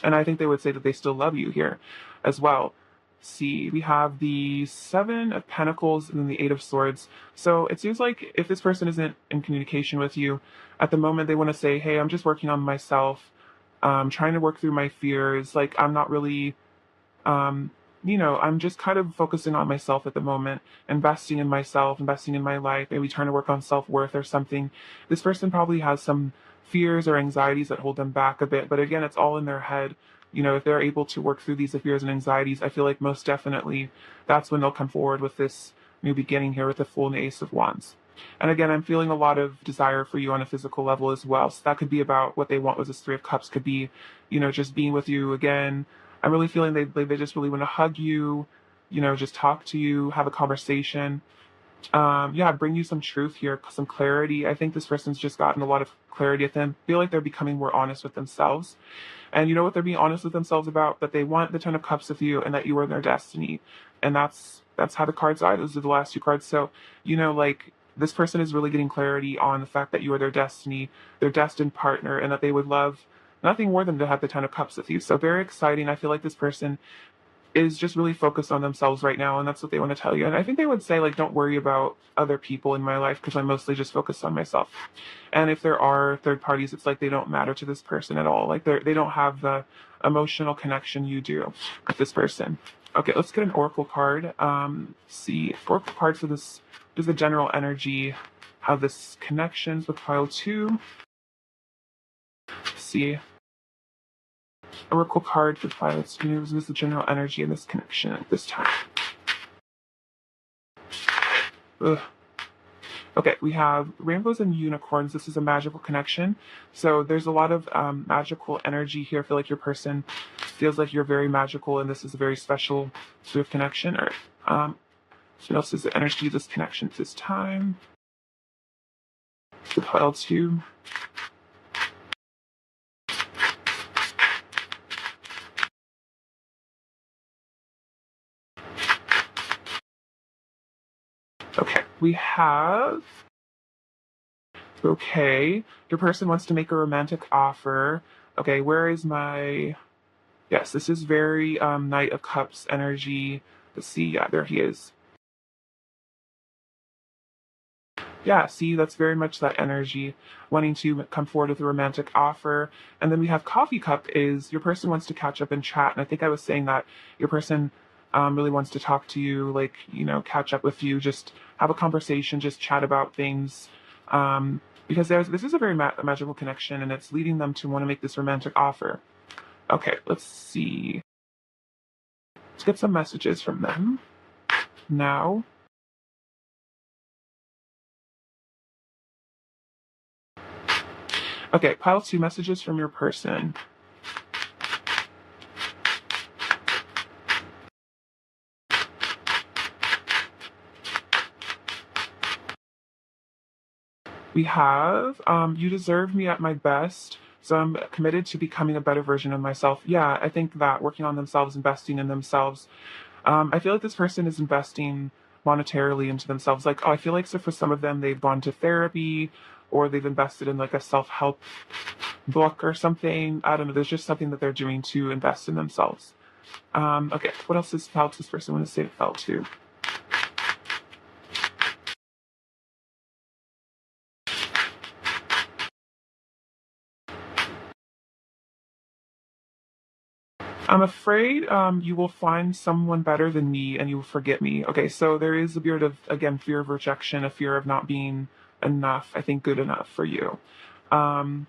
And I think they would say that they still love you here as well. See, we have the Seven of Pentacles and then the Eight of Swords. So it seems like if this person isn't in communication with you at the moment, they want to say, hey, I'm just working on myself, trying to work through my fears. Like, I'm not really, I'm just kind of focusing on myself at the moment, investing in myself, investing in my life, maybe trying to work on self-worth or something. This person probably has some fears or anxieties that hold them back a bit, but again, it's all in their head. If they're able to work through these fears and anxieties, I feel like most definitely that's when they'll come forward with this new beginning here with the Fool and the Ace of Wands. And again, I'm feeling a lot of desire for you on a physical level as well. So that could be about what they want with this Three of Cups, could be, just being with you again. I'm really feeling they just really want to hug you, just talk to you, have a conversation. Yeah, bring you some truth here, some clarity. I think this person's just gotten a lot of clarity with them. Feel like they're becoming more honest with themselves. And you know what they're being honest with themselves about? That they want the Ten of Cups with you and that you are their destiny. And that's how the cards are. Those are the last two cards. So, like this person is really getting clarity on the fact that you are their destiny, their destined partner, and that they would love nothing more than to have the Ten of Cups with you. So very exciting. I feel like this person is just really focused on themselves right now, and that's what they want to tell you. And I think they would say, like, don't worry about other people in my life because I'm mostly just focused on myself. And if there are third parties, it's like they don't matter to this person at all. Like they don't have the emotional connection you do with this person. Okay, let's get an oracle card. See, oracle card for this is the general energy of this connections with pile two. See, oracle card for pilots. This is the general energy in this connection at this time. Ugh. Okay, we have rainbows and unicorns. This is a magical connection. So there's a lot of magical energy here. I feel like your person feels like you're very magical and this is a very special sort of connection. Or what else is the energy of this connection at this time? The pile two. Okay, we have, okay, your person wants to make a romantic offer. Okay, where is my, yes, this is very Knight of Cups energy. Let's see, yeah, there he is. Yeah, see, that's very much that energy, wanting to come forward with a romantic offer. And then we have Coffee Cup is your person wants to catch up and chat. And I think I was saying that your person really wants to talk to you, like, catch up with you, just have a conversation, just chat about things. Because this is a very magical connection and it's leading them to want to make this romantic offer. Okay, let's see. Let's get some messages from them now. Okay, pile two messages from your person. We have, you deserve me at my best. So I'm committed to becoming a better version of myself. Yeah, I think that working on themselves, investing in themselves. I feel like this person is investing monetarily into themselves. Like, I feel like so for some of them, they've gone to therapy or they've invested in like a self-help book or something. I don't know. There's just something that they're doing to invest in themselves. Okay, what else is felt this person want to say felt to? I'm afraid you will find someone better than me and you will forget me. Okay, so there is a bit of, again, fear of rejection, a fear of not being enough, I think good enough for you. Um,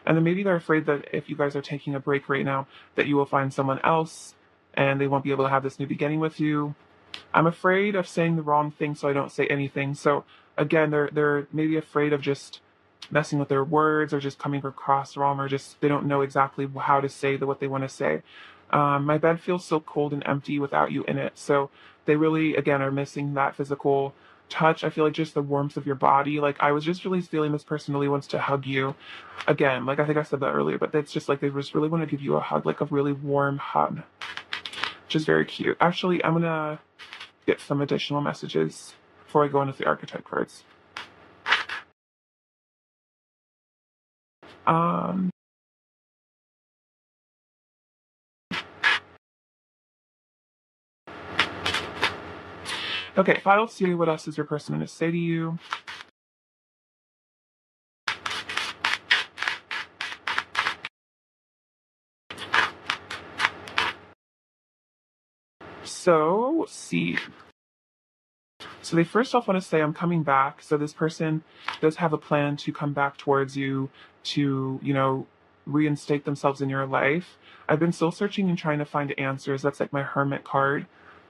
and then maybe they're afraid that if you guys are taking a break right now, that you will find someone else and they won't be able to have this new beginning with you. I'm afraid of saying the wrong thing, so I don't say anything. So again, they're maybe afraid of just messing with their words or just coming across wrong or just they don't know exactly how to say what they want to say. My bed feels so cold and empty without you in it. So they really, again, are missing that physical touch. I feel like just the warmth of your body. Like I was just really feeling this person really wants to hug you. Again, like I think I said that earlier, but it's just like they just really want to give you a hug, like a really warm hug, which is very cute. Actually, I'm gonna get some additional messages before I go into the archetype cards. Um, okay, file C, what else is your person going to say to you? So, C. So they first off want to say, I'm coming back. So this person does have a plan to come back towards you to, reinstate themselves in your life. I've been soul searching and trying to find answers. That's like my hermit card.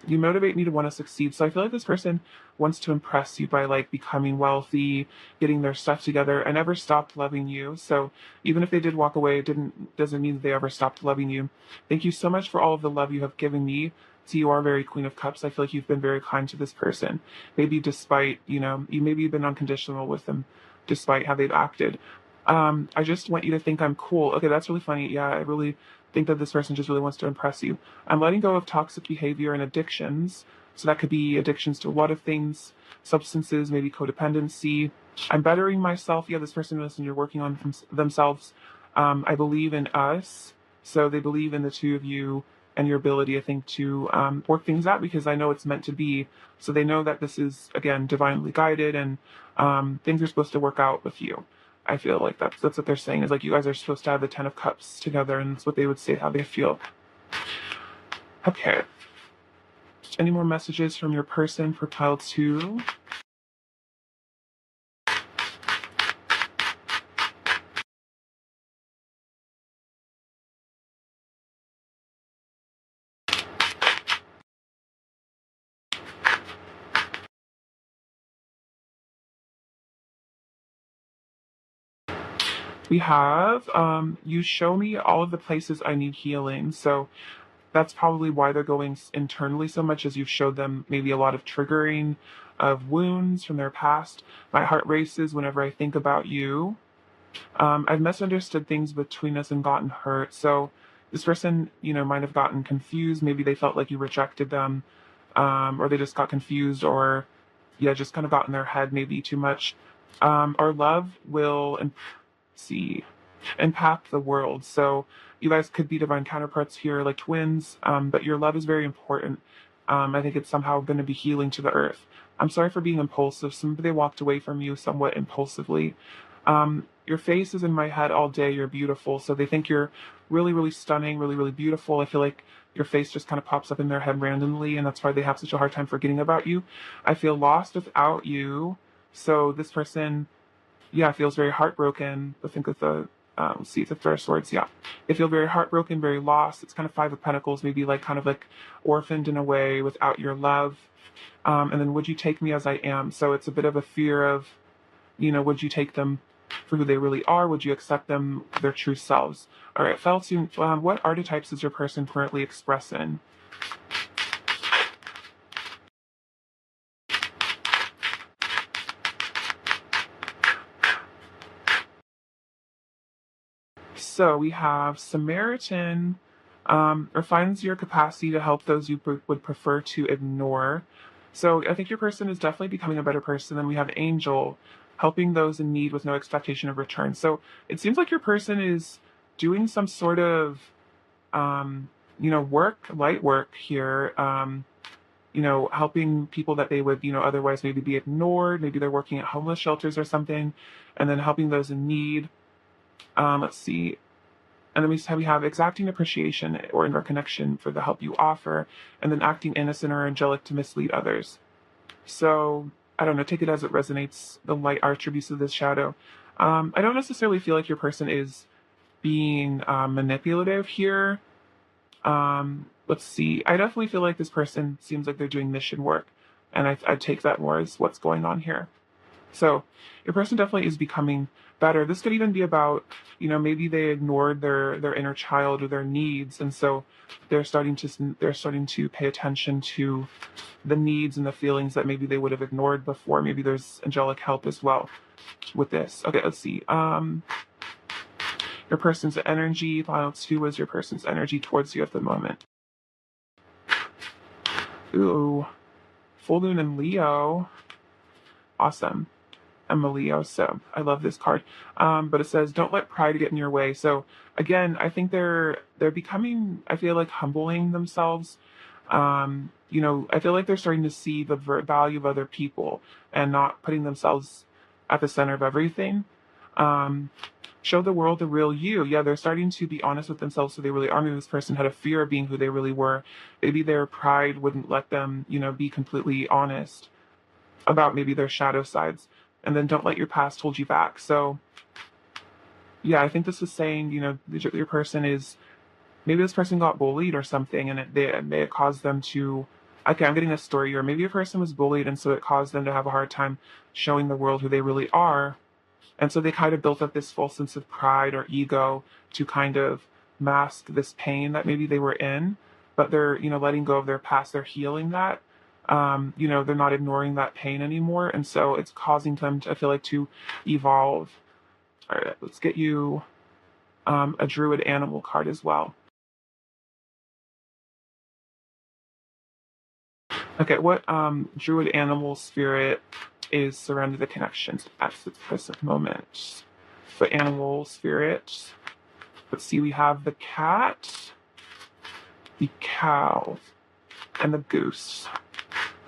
You motivate me to want to succeed. So I feel like this person wants to impress you by like becoming wealthy, getting their stuff together. I never stopped loving you. So even if they did walk away, it doesn't mean that they ever stopped loving you. Thank you so much for all of the love you have given me. So you are very Queen of Cups. I feel like you've been very kind to this person. Maybe despite, you maybe you've been unconditional with them despite how they've acted. I just want you to think I'm cool. Okay, that's really funny. Yeah, I really think that this person just really wants to impress you. I'm letting go of toxic behavior and addictions. So that could be addictions to a lot of things, substances, maybe codependency. I'm bettering myself. Yeah, this person listen, you're working on themselves. I believe in us. So they believe in the two of you and your ability, I think, to work things out because I know it's meant to be. So they know that this is, again, divinely guided and things are supposed to work out with you. I feel like that's what they're saying is like you guys are supposed to have the Ten of Cups together, and that's what they would say how they feel. Okay. Any more messages from your person for pile 2? We have you show me all of the places I need healing. So that's probably why they're going internally so much, as you've showed them maybe a lot of triggering of wounds from their past. My heart races whenever I think about you. I've misunderstood things between us and gotten hurt. So this person, might have gotten confused. Maybe they felt like you rejected them, or they just got confused, or yeah, just kind of got in their head maybe too much. Our love will see impact the world. So you guys could be divine counterparts here, like twins, but your love is very important. I think it's somehow going to be healing to the earth. I'm sorry for being impulsive. Somebody walked away from you somewhat impulsively. Your face is in my head all day. You're beautiful. So they think you're really, really stunning, really, really beautiful. I feel like your face just kind of pops up in their head randomly, and that's why they have such a hard time forgetting about you. I feel lost without you. So this person, yeah, feels very heartbroken. I think with the see the Three of Swords, yeah. They feel very heartbroken, very lost. It's kind of Five of Pentacles, maybe like kind of like orphaned in a way without your love. And then would you take me as I am? So it's a bit of a fear of, would you take them for who they really are? Would you accept them for their true selves? All right, Feltune, what archetypes is your person currently expressing? So we have Samaritan, refines your capacity to help those you would prefer to ignore. So I think your person is definitely becoming a better person. Then we have Angel, helping those in need with no expectation of return. So it seems like your person is doing some sort of, light work here. Helping people that they would, otherwise maybe be ignored. Maybe they're working at homeless shelters or something, and then helping those in need. Let's see. And then we have exacting appreciation or interconnection for the help you offer, and then acting innocent or angelic to mislead others. So, I don't know, take it as it resonates, the light attributes of this shadow. I don't necessarily feel like your person is being manipulative here. Let's see. I definitely feel like this person seems like they're doing mission work, and I take that more as what's going on here. So your person definitely is becoming better. This could even be about, maybe they ignored their inner child or their needs, and so they're starting to pay attention to the needs and the feelings that maybe they would have ignored before. Maybe there's angelic help as well with this. Okay, let's see. Your person's energy. File 2 is your person's energy towards you at the moment. Ooh, full moon in Leo. Awesome. I'm a Leo, so I love this card. But it says, don't let pride get in your way. So again, I think they're becoming, I feel like, humbling themselves. I feel like they're starting to see the value of other people and not putting themselves at the center of everything. Show the world the real you. Yeah, they're starting to be honest with themselves, so they really are. Maybe this person had a fear of being who they really were. Maybe their pride wouldn't let them, be completely honest about maybe their shadow sides. And then don't let your past hold you back. So, yeah, I think this is saying, your person is, maybe this person got bullied or something, and it may have caused them to, okay, I'm getting a story, or maybe a person was bullied, and so it caused them to have a hard time showing the world who they really are. And so they kind of built up this false sense of pride or ego to kind of mask this pain that maybe they were in. but they're, letting go of their past. They're healing that. They're not ignoring that pain anymore. And so it's causing them to, I feel like, to evolve. All right, let's get you a druid animal card as well. Okay, what druid animal spirit is surrounding the connections at the present moment? For animal spirit, let's see, we have the cat, the cow, and the goose.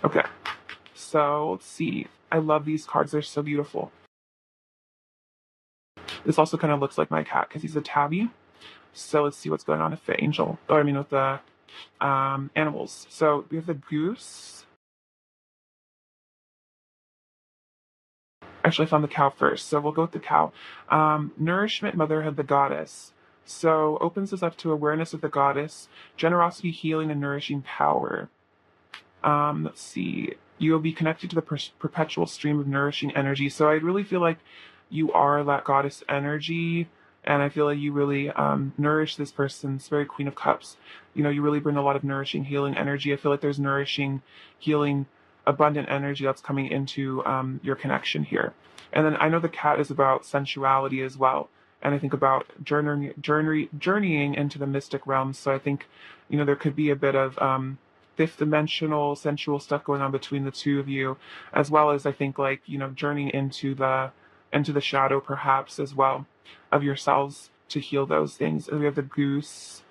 Okay, so let's see. I love these cards. They're so beautiful. This also kind of looks like my cat because he's a tabby. So let's see what's going on with the angel, or I mean with the animals. So we have the goose. Actually, I found the cow first, so we'll go with the cow. Nourishment, motherhood, the goddess. So opens us up to awareness of the goddess, generosity, healing, and nourishing power. Let's see. You will be connected to the perpetual stream of nourishing energy. So I really feel like you are that goddess energy, and I feel like you really nourish this person's very Queen of Cups. You really bring a lot of nourishing, healing energy. I feel like there's nourishing, healing, abundant energy that's coming into your connection here. And then I know the cat is about sensuality as well. And I think about journeying into the mystic realms. So I think, there could be a bit of fifth dimensional sensual stuff going on between the two of you, as well as I think like, journeying into the shadow perhaps as well of yourselves to heal those things. And we have the goose.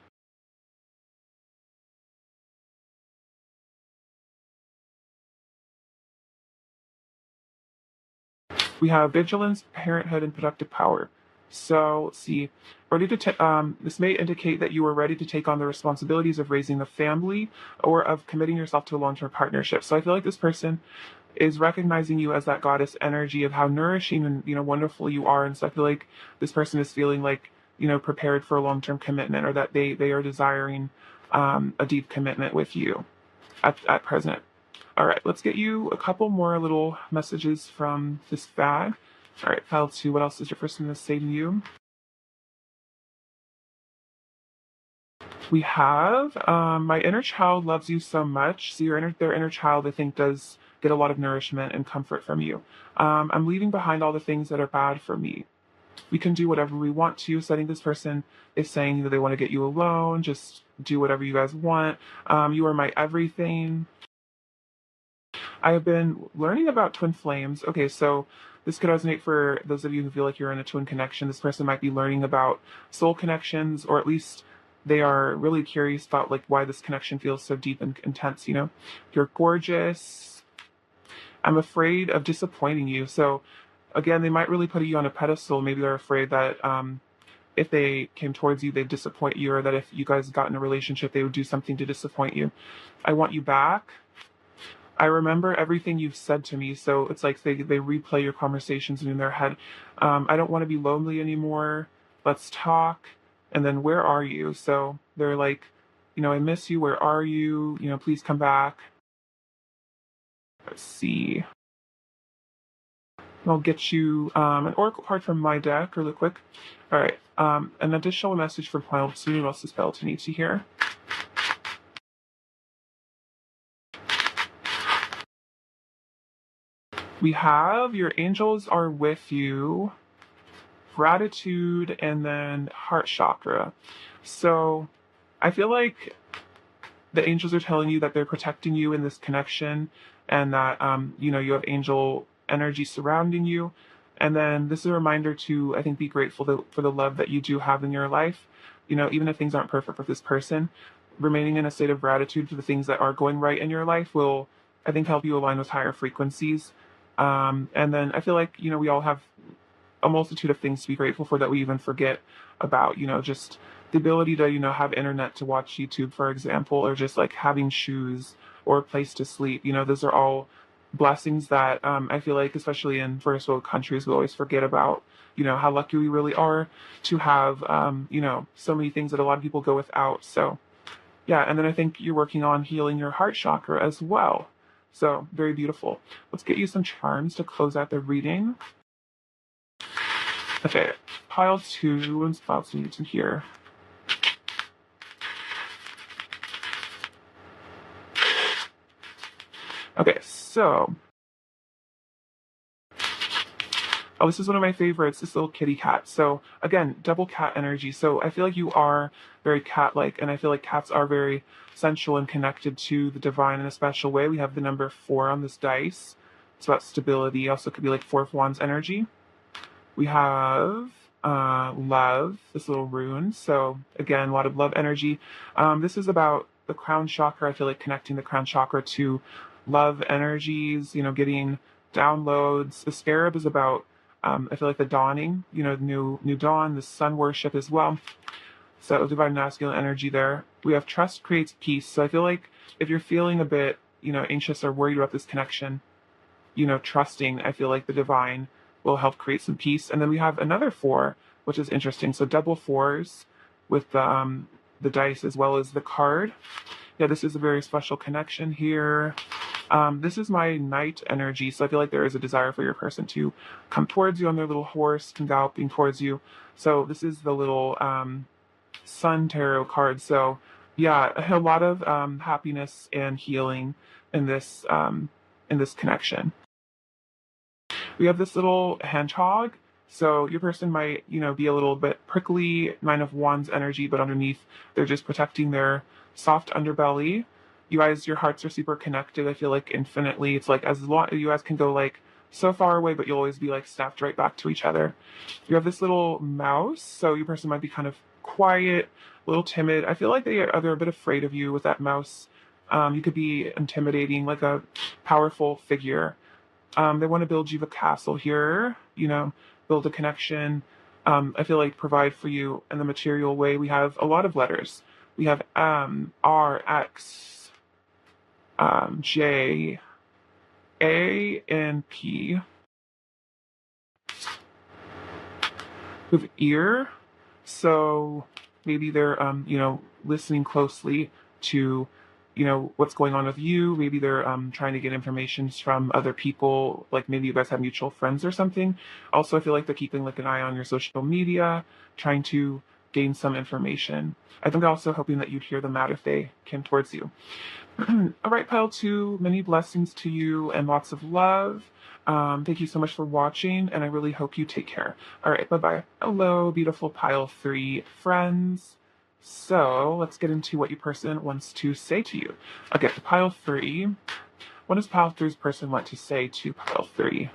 We have vigilance, parenthood, and productive power. So let's see, ready to this may indicate that you are ready to take on the responsibilities of raising a family or of committing yourself to a long-term partnership. So I feel like this person is recognizing you as that goddess energy of how nourishing and wonderful you are. And so I feel like this person is feeling like prepared for a long-term commitment, or that they are desiring a deep commitment with you at present. All right, let's get you a couple more little messages from this bag. All right, pile 2, what else is your person going to say to you? We have my inner child loves you so much. So their inner child, I think, does get a lot of nourishment and comfort from you. I'm leaving behind all the things that are bad for me. We can do whatever we want to. So I think this person is saying that they want to get you alone. Just do whatever you guys want. You are my everything. I have been learning about twin flames. Okay, so this could resonate for those of you who feel like you're in a twin connection. This person might be learning about soul connections, or at least they are really curious about like why this connection feels so deep and intense. You're gorgeous. I'm afraid of disappointing you. So again, they might really put you on a pedestal. Maybe they're afraid that if they came towards you, they'd disappoint you, or that if you guys got in a relationship, they would do something to disappoint you. I want you back. I remember everything you've said to me. So it's like they replay your conversations in their head. I don't want to be lonely anymore. Let's talk. And then where are you? So they're like, I miss you. Where are you? Please come back. Let's see. I'll get you an oracle card from my deck really quick. All right. An additional message from pile 2. What else is pile 2 need to hear? We have your angels are with you, gratitude, and then heart chakra. So I feel like the angels are telling you that they're protecting you in this connection, and that you have angel energy surrounding you. And then this is a reminder to, I think, be grateful for the love that you do have in your life. Even if things aren't perfect with this person, remaining in a state of gratitude for the things that are going right in your life will, I think, help you align with higher frequencies. And then I feel like, we all have a multitude of things to be grateful for that we even forget about, just the ability to, have internet to watch YouTube, for example, or just like having shoes or a place to sleep. Those are all blessings that I feel like, especially in first world countries, we always forget about, how lucky we really are to have, so many things that a lot of people go without. So, yeah. And then I think you're working on healing your heart chakra as well. So very beautiful. Let's get you some charms to close out the reading. Okay, pile 2 and pile 2 needs in here. Okay, so oh, this is one of my favorites, this little kitty cat. So again, double cat energy. So I feel like you are very cat-like, and I feel like cats are very sensual and connected to the divine in a special way. We have the number 4 on this dice. It's about stability. Also could be like 4 of Wands energy. We have love, this little rune. So again, a lot of love energy. This is about the crown chakra. I feel like connecting the crown chakra to love energies, getting downloads. The scarab is about, I feel like the dawning, new dawn, the sun worship as well. So divine masculine energy there. We have trust creates peace. So I feel like if you're feeling a bit, anxious or worried about this connection, trusting, I feel like the divine will help create some peace. And then we have another 4, which is interesting. So double 4s with the dice as well as the card. Yeah, this is a very special connection here. This is my knight energy. So I feel like there is a desire for your person to come towards you on their little horse, come galloping towards you. So this is the little sun tarot card. So yeah, a lot of happiness and healing in this connection. We have this little hedgehog. So your person might, be a little bit prickly, 9 of Wands energy, but underneath they're just protecting their soft underbelly. You guys, your hearts are super connected. I feel like infinitely. It's like as long you guys can go like so far away, but you'll always be like snapped right back to each other. You have this little mouse. So your person might be kind of quiet, a little timid. I feel like they're a bit afraid of you with that mouse. You could be intimidating, like a powerful figure. They want to build you a castle here, build a connection. I feel like provide for you in the material way. We have a lot of letters. We have M, R, X, J, A, and P. We have ear. So maybe they're, listening closely to what's going on with you. Maybe they're trying to get information from other people, like maybe you guys have mutual friends or something. Also, I feel like they're keeping like an eye on your social media, trying to gain some information. I think also hoping that you'd hear them out if they came towards you. All right, pile 2, many blessings to you and lots of love. Thank you so much for watching, and I really hope you take care. All right, bye-bye. Hello, beautiful pile 3 friends. So let's get into what your person wants to say to you. Okay, pile 3. What does pile 3's person want to say to pile 3?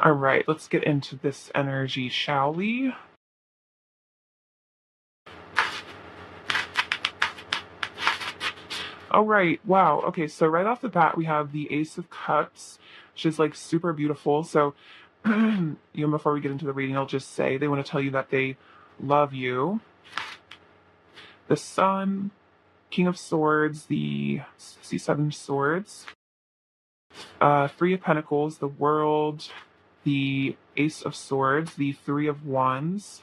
All right, let's get into this energy, shall we? All right, wow. Okay, so right off the bat, we have the Ace of Cups, which is like super beautiful. So, before we get into the reading, I'll just say they want to tell you that they love you. The Sun, King of Swords, the 7 Swords, 3 of Pentacles, the World, the Ace of Swords, the 3 of Wands,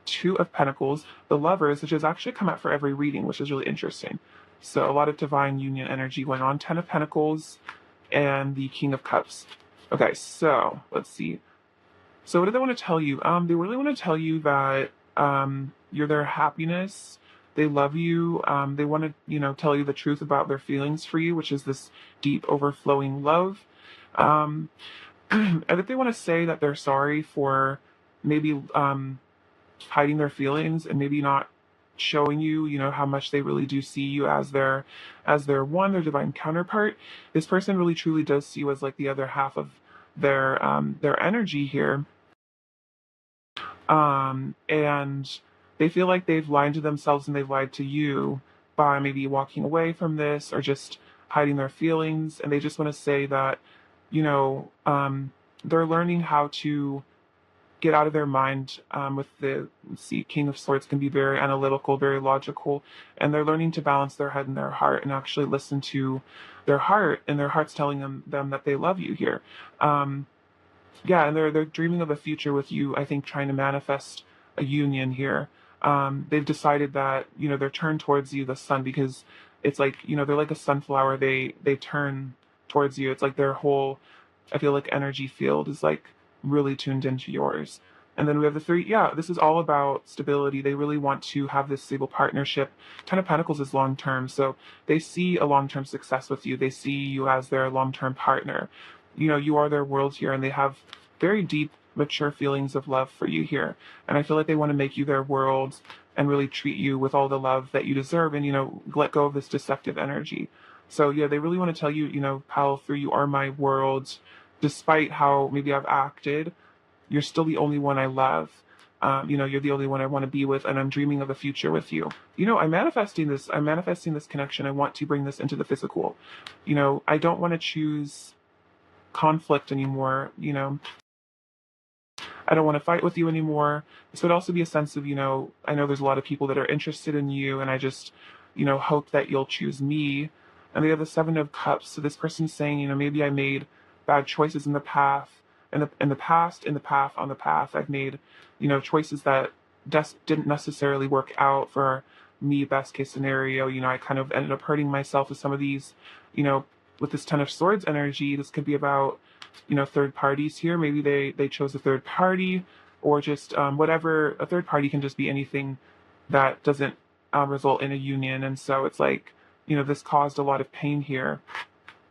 2 of Pentacles, the Lovers, which has actually come out for every reading, which is really interesting. So a lot of divine union energy going on, 10 of Pentacles, and the King of Cups. Okay, so let's see. So what do they want to tell you? They really want to tell you that you're their happiness. They love you. They want to, tell you the truth about their feelings for you, which is this deep, overflowing love. And if they want to say that they're sorry for maybe hiding their feelings and maybe not showing you, how much they really do see you as their their divine counterpart. This person really truly does see you as like the other half of their energy here. And they feel like they've lied to themselves and they've lied to you by maybe walking away from this or just hiding their feelings. And they just want to say that, they're learning how to get out of their mind. With the, let's see, King of Swords can be very analytical, very logical, and they're learning to balance their head and their heart and actually listen to their heart, and their heart's telling them that they love you here. Um, yeah, and they're dreaming of a future with you. I think trying to manifest a union here. They've decided that they're turned towards you, the sun, because it's like they're like a sunflower. They turn towards you. It's like their whole, I feel like, energy field is like really tuned into yours. And then we have the three. Yeah, this is all about stability. They really want to have this stable partnership. Ten of Pentacles is long term, so they see a long term success with you. They see you as their long term partner. You are their world here, and they have very deep, mature feelings of love for you here. And I feel like they want to make you their world and really treat you with all the love that you deserve, and let go of this deceptive energy. So yeah, they really want to tell you, Pal, through you are my world. Despite how maybe I've acted, you're still the only one I love. You're the only one I want to be with, and I'm dreaming of a future with you. I'm manifesting this. I'm manifesting this connection. I want to bring this into the physical. I don't want to choose conflict anymore. I don't want to fight with you anymore. This would also be a sense of, I know there's a lot of people that are interested in you, and I just, hope that you'll choose me. And they have the Seven of Cups. So this person's saying, maybe I made bad choices in the path, in the past, in the path, on the path. I've made, choices that didn't necessarily work out for me, best case scenario. I kind of ended up hurting myself with some of these, with this Ten of Swords energy. This could be about third parties here. Maybe they chose a third party, or just whatever. A third party can just be anything that doesn't result in a union. And so it's like, this caused a lot of pain here.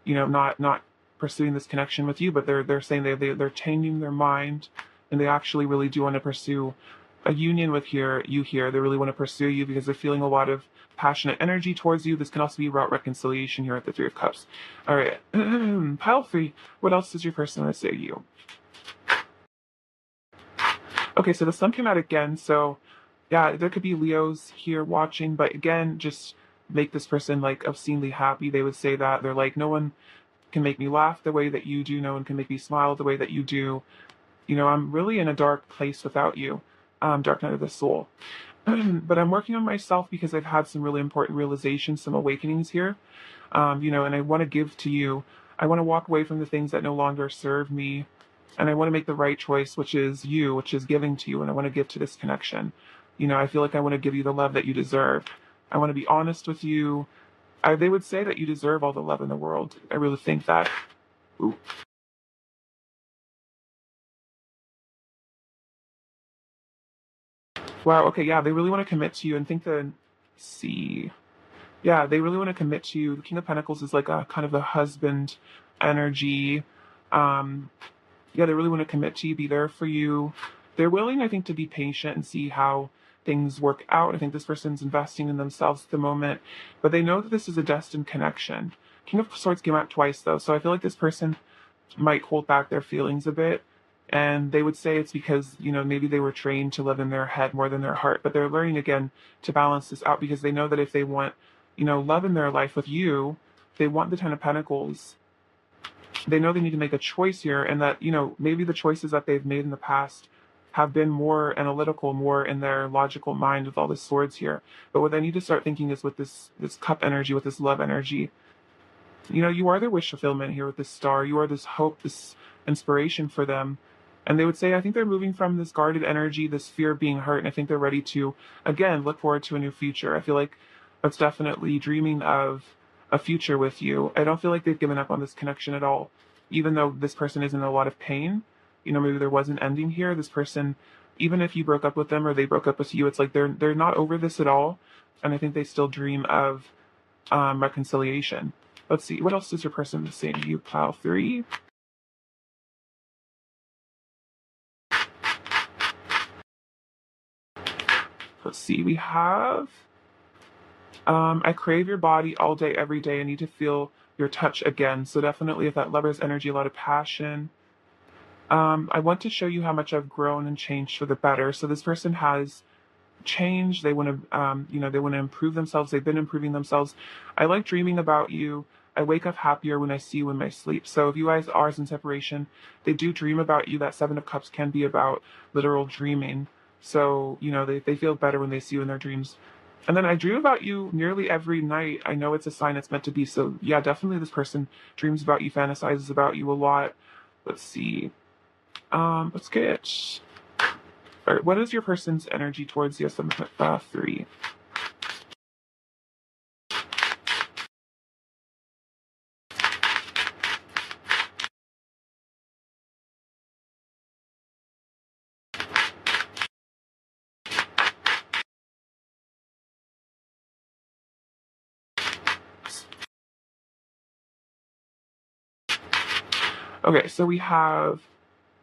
Not pursuing this connection with you, but they're saying they're changing their mind, and they actually really do want to pursue a union with you here. They really want to pursue you because they're feeling a lot of passionate energy towards you. This can also be about reconciliation here at the Three of Cups. All right, pile 3. What else does your person want to say to you? Okay, so the sun came out again. So yeah, there could be Leos here watching, but again, just make this person like obscenely happy. They would say that they're like, no one can make me laugh the way that you do. No one can make me smile the way that you do. I'm really in a dark place without you. Dark night of the soul. But I'm working on myself because I've had some really important realizations, some awakenings here. And I want to give to you. I want to walk away from the things that no longer serve me. And I want to make the right choice, which is you, which is giving to you. And I want to give to this connection. I feel like I want to give you the love that you deserve. I want to be honest with you. They would say that you deserve all the love in the world. I really think that. Ooh. Wow, okay, yeah, they really want to commit to you and think that, see. Yeah, they really want to commit to you. The King of Pentacles is like a kind of a husband energy. Um, yeah, they really want to commit to you, be there for you. They're willing, I think, to be patient and see how things work out. I think this person's investing in themselves at the moment, but they know that this is a destined connection. King of Swords came out twice, though, so I feel like this person might hold back their feelings a bit. And they would say it's because, maybe they were trained to live in their head more than their heart, but they're learning again to balance this out because they know that if they want, love in their life with you, they want the Ten of Pentacles. They know they need to make a choice here, and that, maybe the choices that they've made in the past have been more analytical, more in their logical mind with all the swords here. But what they need to start thinking is with this cup energy, with this love energy. You are their wish fulfillment here with this star. You are this hope, this inspiration for them. And they would say, I think they're moving from this guarded energy, this fear of being hurt, and I think they're ready to, again, look forward to a new future. I feel like that's definitely dreaming of a future with you. I don't feel like they've given up on this connection at all. Even though this person is in a lot of pain, maybe there was an ending here. This person, even if you broke up with them or they broke up with you, it's like they're not over this at all. And I think they still dream of reconciliation. Let's see, what else does your person say to you, pile 3? Let's see, we have, I crave your body all day, every day. I need to feel your touch again. So definitely with that lover's energy, a lot of passion. I want to show you how much I've grown and changed for the better. So this person has changed. They want to, they want to improve themselves. They've been improving themselves. I like dreaming about you. I wake up happier when I see you in my sleep. So if you guys are in separation, they do dream about you. That Seven of Cups can be about literal dreaming. So, they feel better when they see you in their dreams. And then I dream about you nearly every night. I know it's a sign it's meant to be. So yeah, definitely this person dreams about you, fantasizes about you a lot. Let's see. Let's get. All right, what is your person's energy towards the SM3? Okay, so we have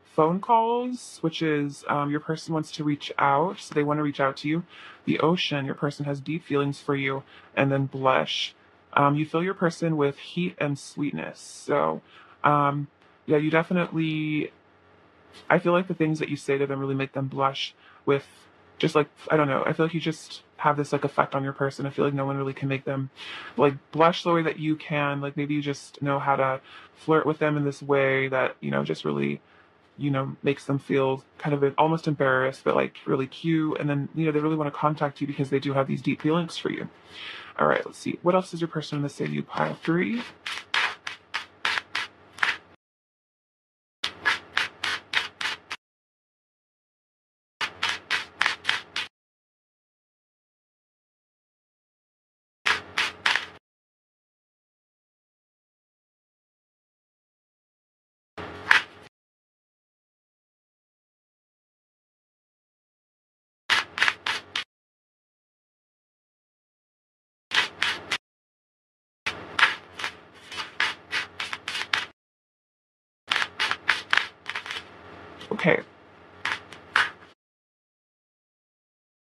phone calls, which is your person wants to reach out, so they want to reach out to you. The ocean, your person has deep feelings for you, and then blush. You fill your person with heat and sweetness. So, yeah, you definitely. I feel like the things that you say to them really make them blush with just like, I don't know. I feel like you just have this like effect on your person. I feel like no one really can make them like blush the way that you can. Like maybe you just know how to flirt with them in this way that, just really makes them feel kind of almost embarrassed, but like really cute. And then, they really want to contact you because they do have these deep feelings for you. All right, let's see. What else does your person want to say to you? Pile 3. Okay.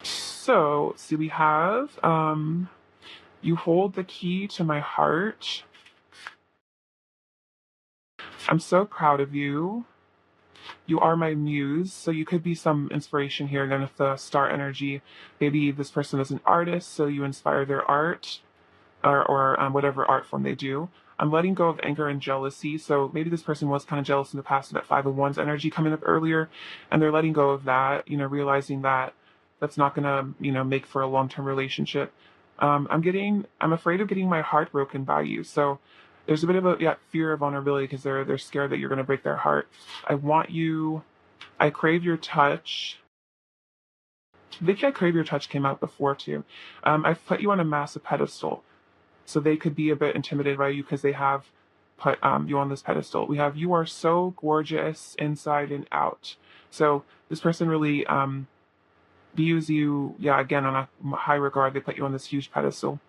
So, see, we have you hold the key to my heart. I'm so proud of you. You are my muse, so you could be some inspiration here. Then with the star energy, maybe this person is an artist, so you inspire their art or whatever art form they do. I'm letting go of anger and jealousy. So maybe this person was kind of jealous in the past of that Five of Wands energy coming up earlier, and they're letting go of that, realizing that that's not going to, make for a long-term relationship. I'm afraid of getting my heart broken by you. So there's a bit of a fear of vulnerability because they're scared that you're going to break their heart. I want you. I crave your touch. Vicky, I crave your touch came out before too. I've put you on a massive pedestal. So they could be a bit intimidated by you because they have put you on this pedestal. We have you are so gorgeous inside and out. So this person really views you, again, on a high regard. They put you on this huge pedestal.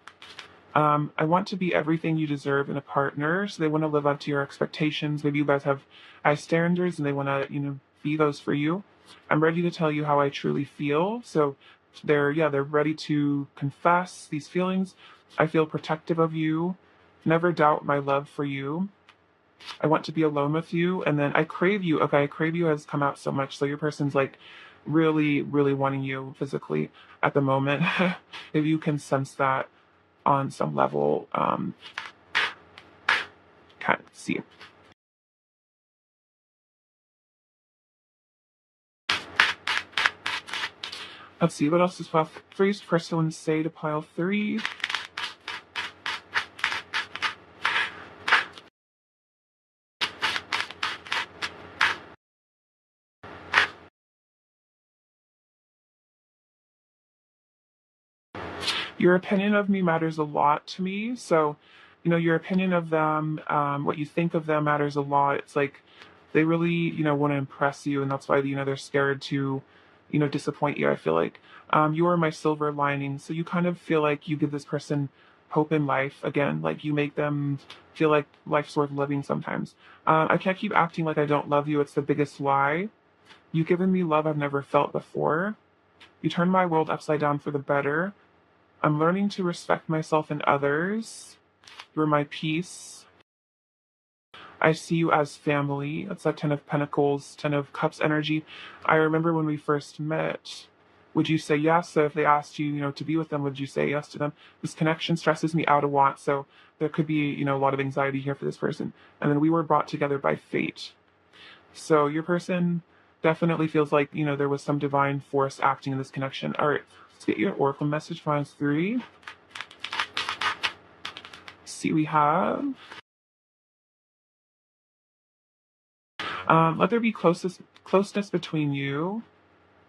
I want to be everything you deserve in a partner. So they want to live up to your expectations. Maybe you guys have high standards and they want to, be those for you. I'm ready to tell you how I truly feel. So they're ready to confess these feelings. I feel protective of you. Never doubt my love for you. I want to be alone with you. And then I crave you. Okay, I crave you has come out so much. So your person's like really, really wanting you physically at the moment. If you can sense that on some level, can't see. Let's see, what else is pile 3's person say to pile 3? Your opinion of me matters a lot to me. So, your opinion of them, what you think of them matters a lot. It's like they really, want to impress you, and that's why, they're scared to, disappoint you. I feel like you are my silver lining. So you kind of feel like you give this person hope in life again. Like you make them feel like life's worth living sometimes. I can't keep acting like I don't love you. It's the biggest lie. You've given me love I've never felt before. You turn my world upside down for the better. I'm learning to respect myself and others. You're my peace. I see you as family. That's that Ten of Pentacles, Ten of Cups energy. I remember when we first met, would you say yes? So if they asked you, to be with them, would you say yes to them? This connection stresses me out a lot. So there could be, a lot of anxiety here for this person. And then we were brought together by fate. So your person definitely feels like, there was some divine force acting in this connection. All right, let's get your oracle message for round 3. See, we have let there be closeness between you,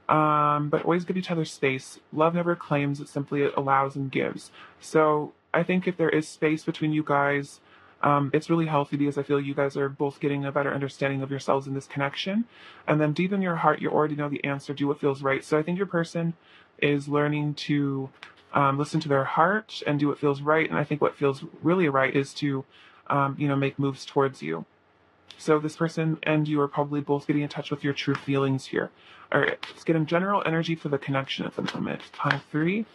but always give each other space. Love never claims, it simply allows and gives. So I think if there is space between you guys, it's really healthy because I feel you guys are both getting a better understanding of yourselves in this connection. And then deep in your heart, you already know the answer, do what feels right. So I think your person is learning to listen to their heart and do what feels right. And I think what feels really right is to, make moves towards you. So this person and you are probably both getting in touch with your true feelings here. All right, let's get in general energy for the connection at the moment. Pile 3.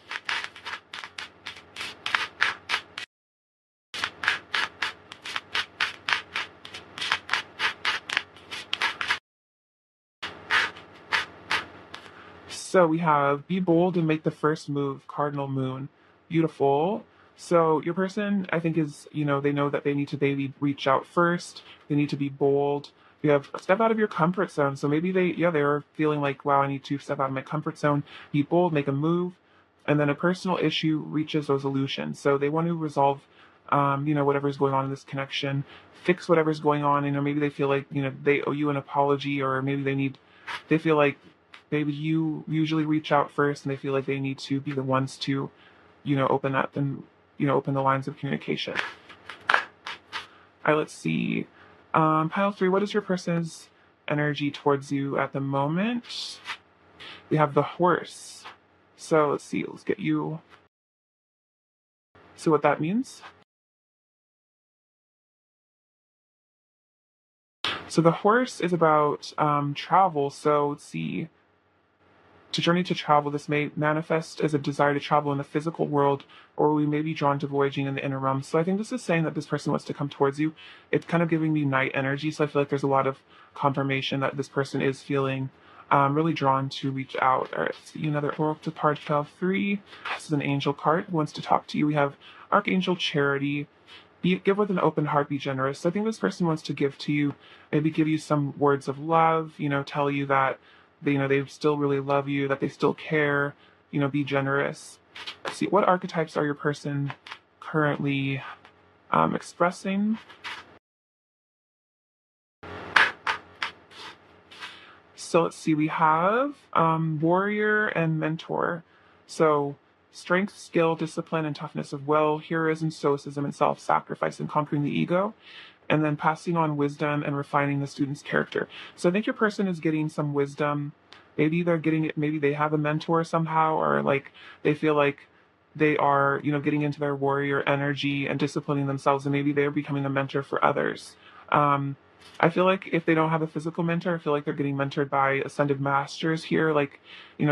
So we have be bold and make the first move, cardinal moon. Beautiful. So your person, I think, is, they know that they need to maybe reach out first. They need to be bold. You have step out of your comfort zone. So maybe they're feeling like, wow, I need to step out of my comfort zone, be bold, make a move. And then a personal issue reaches resolution. So they want to resolve, whatever's going on in this connection, fix whatever's going on. Maybe they feel like, they owe you an apology, or maybe they feel like maybe you usually reach out first and they feel like they need to be the ones to, open up and, open the lines of communication. All right, let's see. Pile 3, what is your person's energy towards you at the moment? We have the horse. So let's see, let's get you. So what that means? So the horse is about travel. So let's see. To journey to travel, this may manifest as a desire to travel in the physical world, or we may be drawn to voyaging in the inner realm. So I think this is saying that this person wants to come towards you. It's kind of giving me night energy, so I feel like there's a lot of confirmation that this person is feeling really drawn to reach out. All right, let's see another oracle card, Pile 3. This is an angel card who wants to talk to you. We have Archangel Charity. Give with an open heart, be generous. So I think this person wants to give to you, maybe give you some words of love, tell you that they still really love you, that they still care, be generous. Let's see, what archetypes are your person currently expressing? So let's see, we have warrior and mentor. So strength, skill, discipline, and toughness of will, heroism, stoicism, and self-sacrifice, and conquering the ego, and then passing on wisdom and refining the student's character. So I think your person is getting some wisdom. Maybe they're getting it, maybe they have a mentor somehow, or like they feel like they are, getting into their warrior energy and disciplining themselves, and maybe they're becoming a mentor for others. I feel like if they don't have a physical mentor, I feel like they're getting mentored by ascended masters here, like,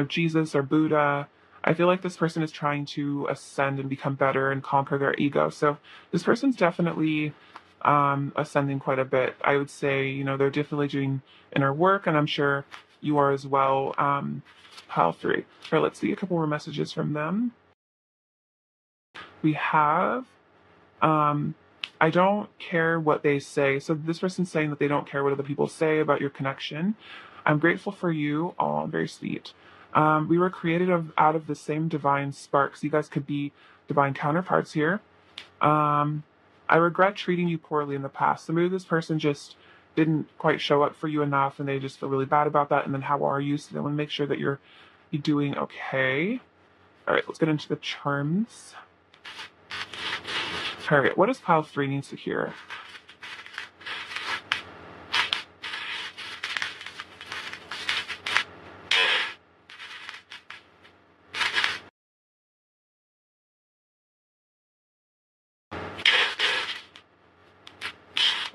Jesus or Buddha. I feel like this person is trying to ascend and become better and conquer their ego. So this person's definitely ascending quite a bit. I would say, they're definitely doing inner work, and I'm sure you are as well. Pile 3. All right, let's see a couple more messages from them. We have, I don't care what they say. So this person's saying that they don't care what other people say about your connection. I'm grateful for you. Oh, very sweet. We were created out of the same divine spark. So you guys could be divine counterparts here. I regret treating you poorly in the past. So maybe this person just didn't quite show up for you enough and they just feel really bad about that. And then how are you? So they want to make sure that you're doing okay. All right, let's get into the charms. All right, what does Pile 3 need to hear?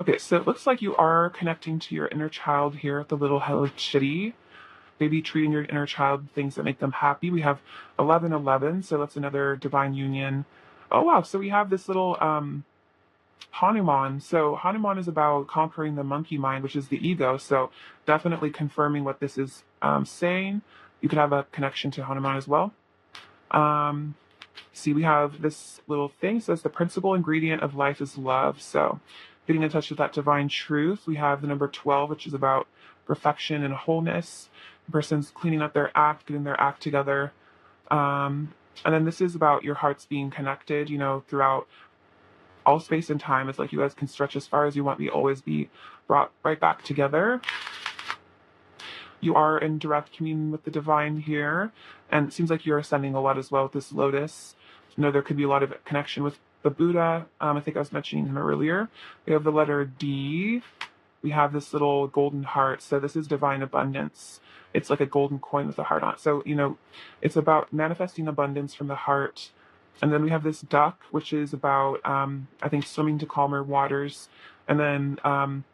Okay, so it looks like you are connecting to your inner child here at the little Hello Kitty. Maybe treating your inner child things that make them happy. We have 1111, so that's another divine union. Oh wow, so we have this little Hanuman. So Hanuman is about conquering the monkey mind, which is the ego. So definitely confirming what this is saying. you could have a connection to Hanuman as well. See, we have this little thing that says the principal ingredient of life is love. So getting in touch with that divine truth. We have the number 12, which is about perfection and wholeness. The person's cleaning up their act, getting their act together. And then this is about your hearts being connected, you know, throughout all space and time. It's like you guys can stretch as far as you want, be always be brought right back together. You are in direct communion with the divine here, and it seems like you're ascending a lot as well with this lotus. You know, there could be a lot of connection with the Buddha. I think I was mentioning him earlier. We have the letter D. We have this little golden heart. So this is divine abundance. It's like a golden coin with a heart on it. So, you know, it's about manifesting abundance from the heart. And then we have this duck, which is about, I think, swimming to calmer waters. And then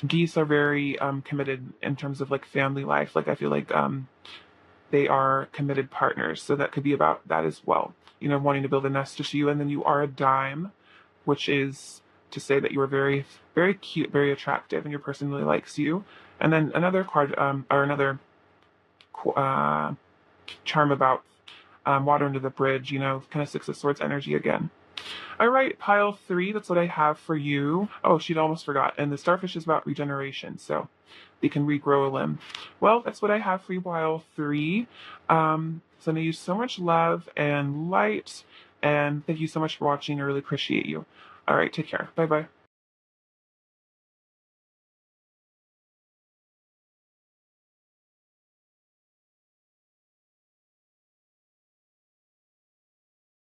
geese are very committed in terms of like family life. Like I feel like they are committed partners. So that could be about that as well. You know, wanting to build a nest just you. And then you are a dime, which is to say that you are very, very cute, very attractive, and your person really likes you. And then another card, or another charm about water under the bridge, you know, kind of Six of Swords energy again. All right, pile 3, that's what I have for you. Oh, she'd almost forgot. And the starfish is about regeneration, so they can regrow a limb. Well, that's what I have for you, pile 3. Sending you so much love and light, and thank you so much for watching. I really appreciate you. All right, take care. Bye-bye.